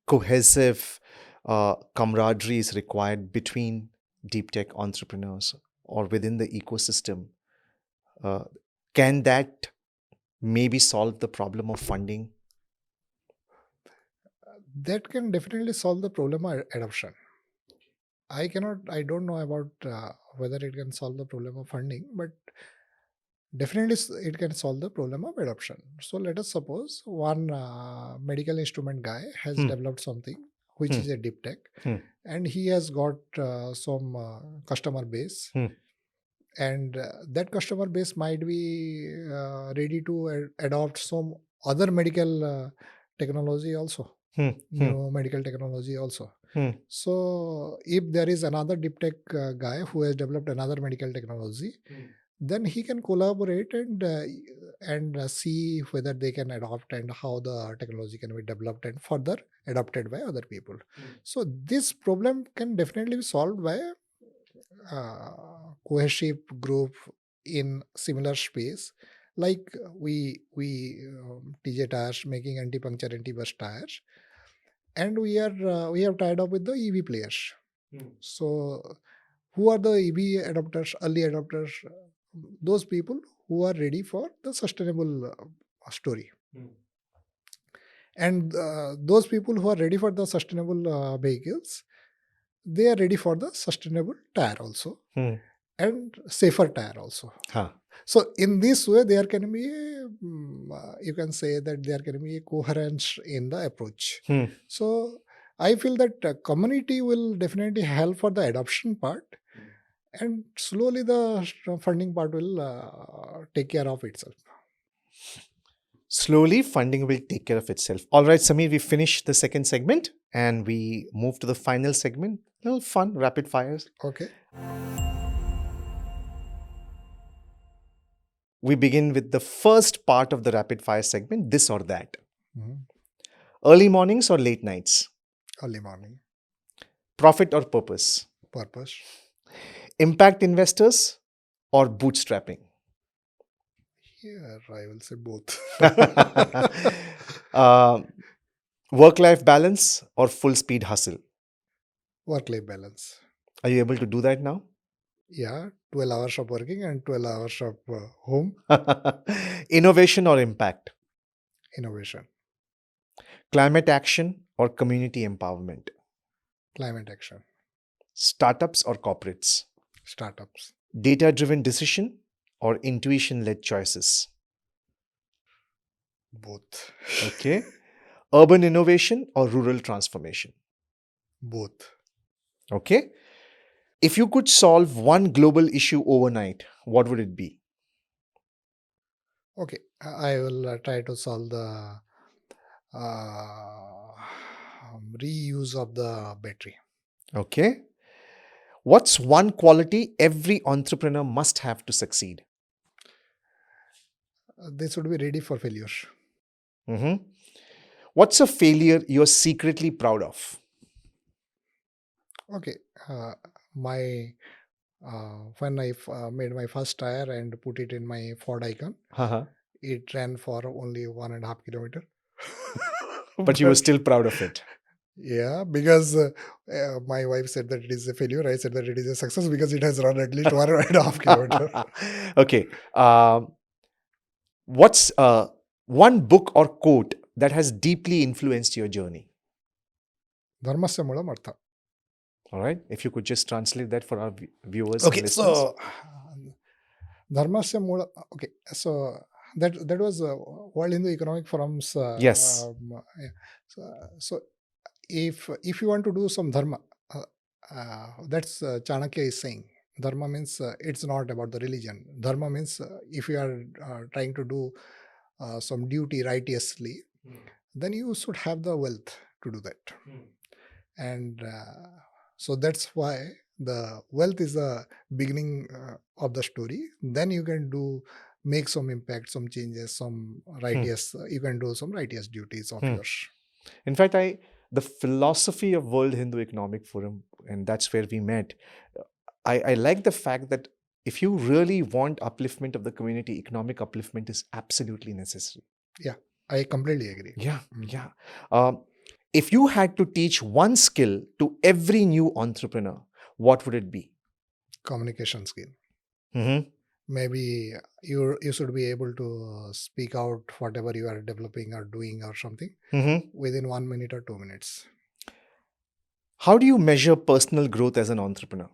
cohesive camaraderie is required between deep tech entrepreneurs or within the ecosystem? Can that maybe solve the problem of funding? That can definitely solve the problem of adoption. I don't know about whether it can solve the problem of funding, but definitely it can solve the problem of adoption. So let us suppose one medical instrument guy has developed something which is a deep tech, and he has got some customer base, and that customer base might be ready to adopt some other medical technology also, new medical technology also. So if there is another deep tech guy who has developed another medical technology, then he can collaborate and see whether they can adopt and how the technology can be developed and further adopted by other people. So this problem can definitely be solved by cohesive group in similar space, like we TJ tires making anti-puncture anti-burst tires, and we have tied up with the EV players. So who are the EV adopters, early adopters? Those people who are ready for the sustainable story. And those people who are ready for the sustainable vehicles, they are ready for the sustainable tire also Hmm. and safer tire also. Huh. So in this way, there can be, you can say that there can be a coherence in the approach. Hmm. So I feel that community will definitely help for the adoption part, and slowly the funding part will take care of itself. Slowly, funding will take care of itself. All right, Sameer, we finished the second segment and we move to the final segment. A little fun, rapid fires. Okay. We begin with the first part of the rapid fire segment, this or that. Mhm. Early mornings or late nights? Early morning. Profit or purpose? Purpose. Impact investors or bootstrapping? Here I will say both. Work-life balance or full speed hustle? Work-life balance. Are you able to do that now? Yeah, 12 hours of working and 12 hours of home. Innovation or impact? Innovation. Climate action or community empowerment? Climate action. Startups or corporates? Startups. Data-driven decision or intuition-led choices? Both. Okay. Urban innovation or rural transformation? Both. Okay. If you could solve one global issue overnight, what would it be? Okay, I will try to solve the reuse of the battery. Okay. What's one quality every entrepreneur must have to succeed? They should be ready for failure. Mhm. What's a failure you're secretly proud of? Okay, my when I made my first tire and put it in my Ford Icon, Uh-huh. it ran for only 1.5 kilometer. But you were still proud of it. Yeah, because my wife said that it is a failure. I said that it is a success because it has run at least 1.5 kilometer. Okay. What's one book or quote that has deeply influenced your journey? Dharmasya mulam artha. All right. If you could just translate that for our viewers and Okay, listeners. so Dharmasya Mula. Okay, so that was World Hindu Economic Forum's. Yes. Yeah. So if you want to do some dharma, that's Chanakya is saying. Dharma means it's not about the religion. Dharma means if you are trying to do some duty righteously, then you should have the wealth to do that. And so that's why the wealth is the beginning of the story. Then you can make some impact, some changes, some righteous. You can do some righteous duties of yours. In fact, the philosophy of World Hindu Economic Forum, and that's where we met. I like the fact that if you really want upliftment of the community, economic upliftment is absolutely necessary. Yeah, I completely agree. Yeah, yeah. If you had to teach one skill to every new entrepreneur, what would it be? Communication skill. Mm-hmm. Maybe you should be able to speak out whatever you are developing or doing or something within 1 minute or 2 minutes. How do you measure personal growth as an entrepreneur?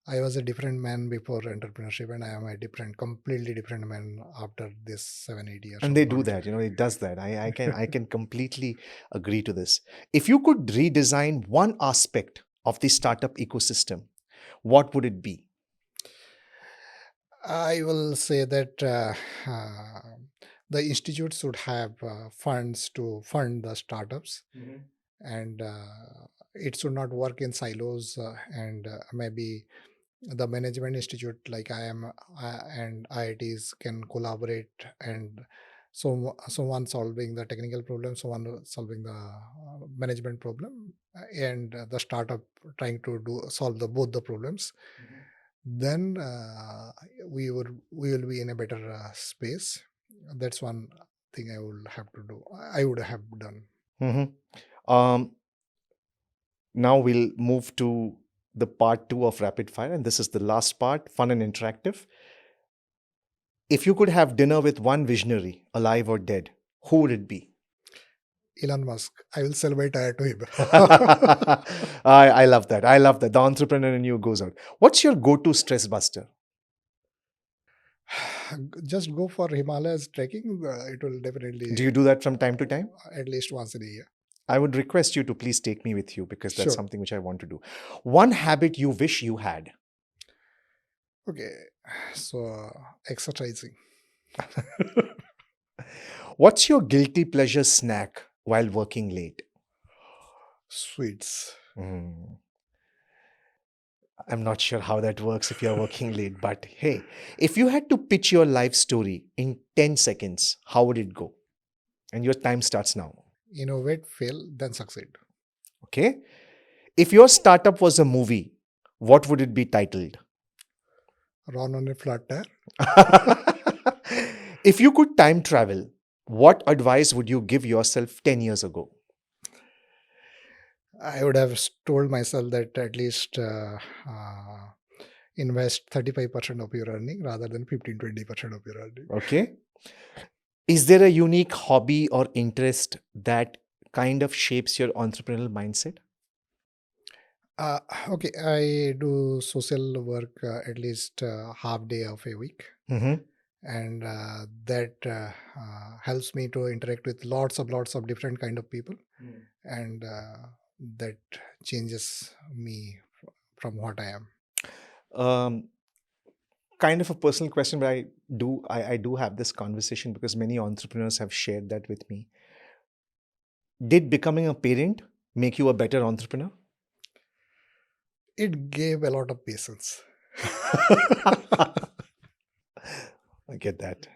I was a different man before entrepreneurship, and I am a completely different man after this 7-8 years. And they do that, it does that. I can completely agree to this. If you could redesign one aspect of the startup ecosystem, what would it be? I will say that the institute should have funds to fund the startups, and it should not work in silos. And maybe the management institute like IIM and IITs can collaborate, and someone solving the technical problem, someone solving the management problem, and the startup trying to solve both the problems. Then we will be in a better space. That's one thing I would have done. Now we'll move to the part 2 of rapid fire, and this is the last part, fun and interactive. If you could have dinner with one visionary, alive or dead, who would it be? Elon Musk. I will sell my tire to him. I love that. I love that. The entrepreneur in you goes out. What's your go-to stress buster? Just go for Himalayas trekking. It will definitely Do you do that from time to time? at least once in a year. I would request you to please take me with you because that's Sure. something which I want to do. One habit you wish you had. Okay. So exercising. What's your guilty pleasure snack while working late? Sweets. Hmm. I'm not sure how that works if you're working late, but hey, if you had to pitch your life story in 10 seconds, how would it go? And your time starts now. Innovate, fail, then succeed. Okay. If your startup was a movie, what would it be titled? Run on a flat tire. If you could time travel, what advice would you give yourself 10 years ago? I would have told myself that at least invest 35% of your earning rather than 15-20% of your earning. Okay. Is there a unique hobby or interest that kind of shapes your entrepreneurial mindset? Okay, I do social work at least half day of a week, Mm-hmm. and that helps me to interact with lots of different kind of people, and that changes me from what I am. Kind of a personal question, but I do have this conversation because many entrepreneurs have shared that with me. Did becoming a parent make you a better entrepreneur? It gave a lot of patience. I get that.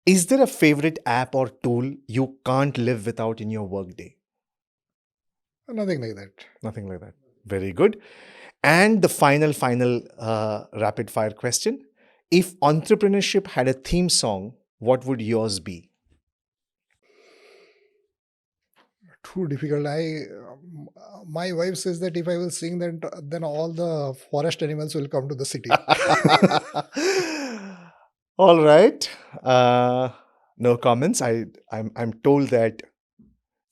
Is there a favorite app or tool you can't live without in your workday? Nothing like that. Nothing like that. Very good. And the final rapid fire question. If entrepreneurship had a theme song, what would yours be? Too difficult. My wife says that if I will sing that, then all the forest animals will come to the city. All right. No comments. I'm told that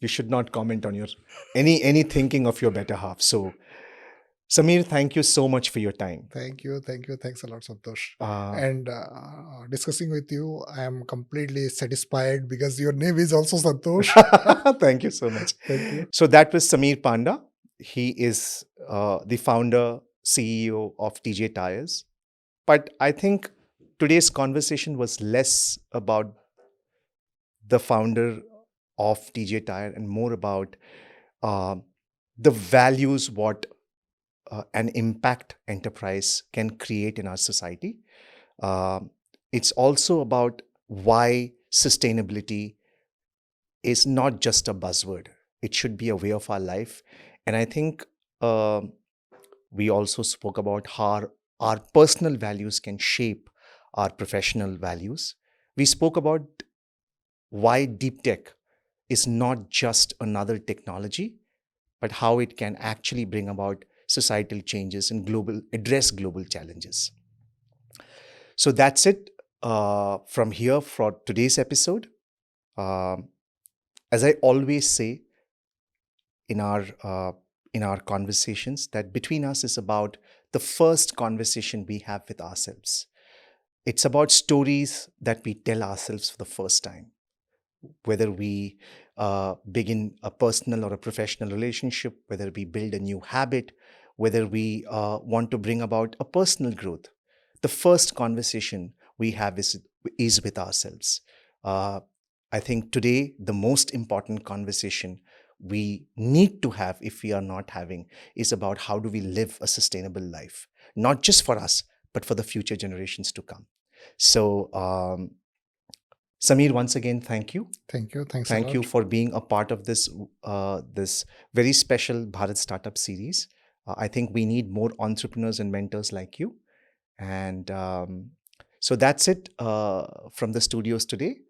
you should not comment on your any thinking of your better half. So, Sameer, thank you so much for your time. Thank you. Thanks a lot, Santosh. Uh, And discussing with you, I am completely satisfied because your name is also Santosh. Thank you so much. Thank you. So that was Sameer Panda. He is the founder, CEO of TJ Tires. But I think today's conversation was less about the founder of TJ Tire and more about uh, the values what an impact enterprise can create in our society. It's also about why sustainability is not just a buzzword. It should be a way of our life. And I think we also spoke about how our personal values can shape our professional values. We spoke about why deep tech is not just another technology, but how it can actually bring about societal changes and address global challenges. So that's it from here for today's episode. As I always say in our conversations, that between us is about the first conversation we have with ourselves. It's about stories that we tell ourselves for the first time, whether we begin a personal or a professional relationship, whether we build a new habit, whether we want to bring about a personal growth. The first conversation we have is with ourselves. I think today, the most important conversation we need to have, if we are not having, is about how do we live a sustainable life, not just for us, but for the future generations to come. So, Sameer, once again, thank you. Thank you. Thanks a Thank lot. you for being a part of this this very special Bharat Startup series. I think we need more entrepreneurs and mentors like you. And so that's it from the studios today.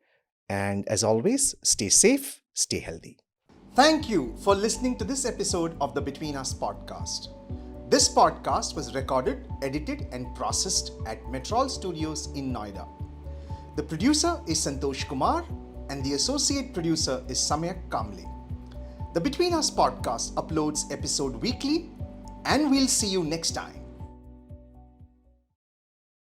And as always, stay safe, stay healthy. Thank you for listening to this episode of the Between Us podcast. This podcast was recorded, edited, and processed at Metrol Studios in Noida. The producer is Santosh Kumar, and the associate producer is Sameer Kamle. The Between Us podcast uploads episode weekly, and we'll see you next time.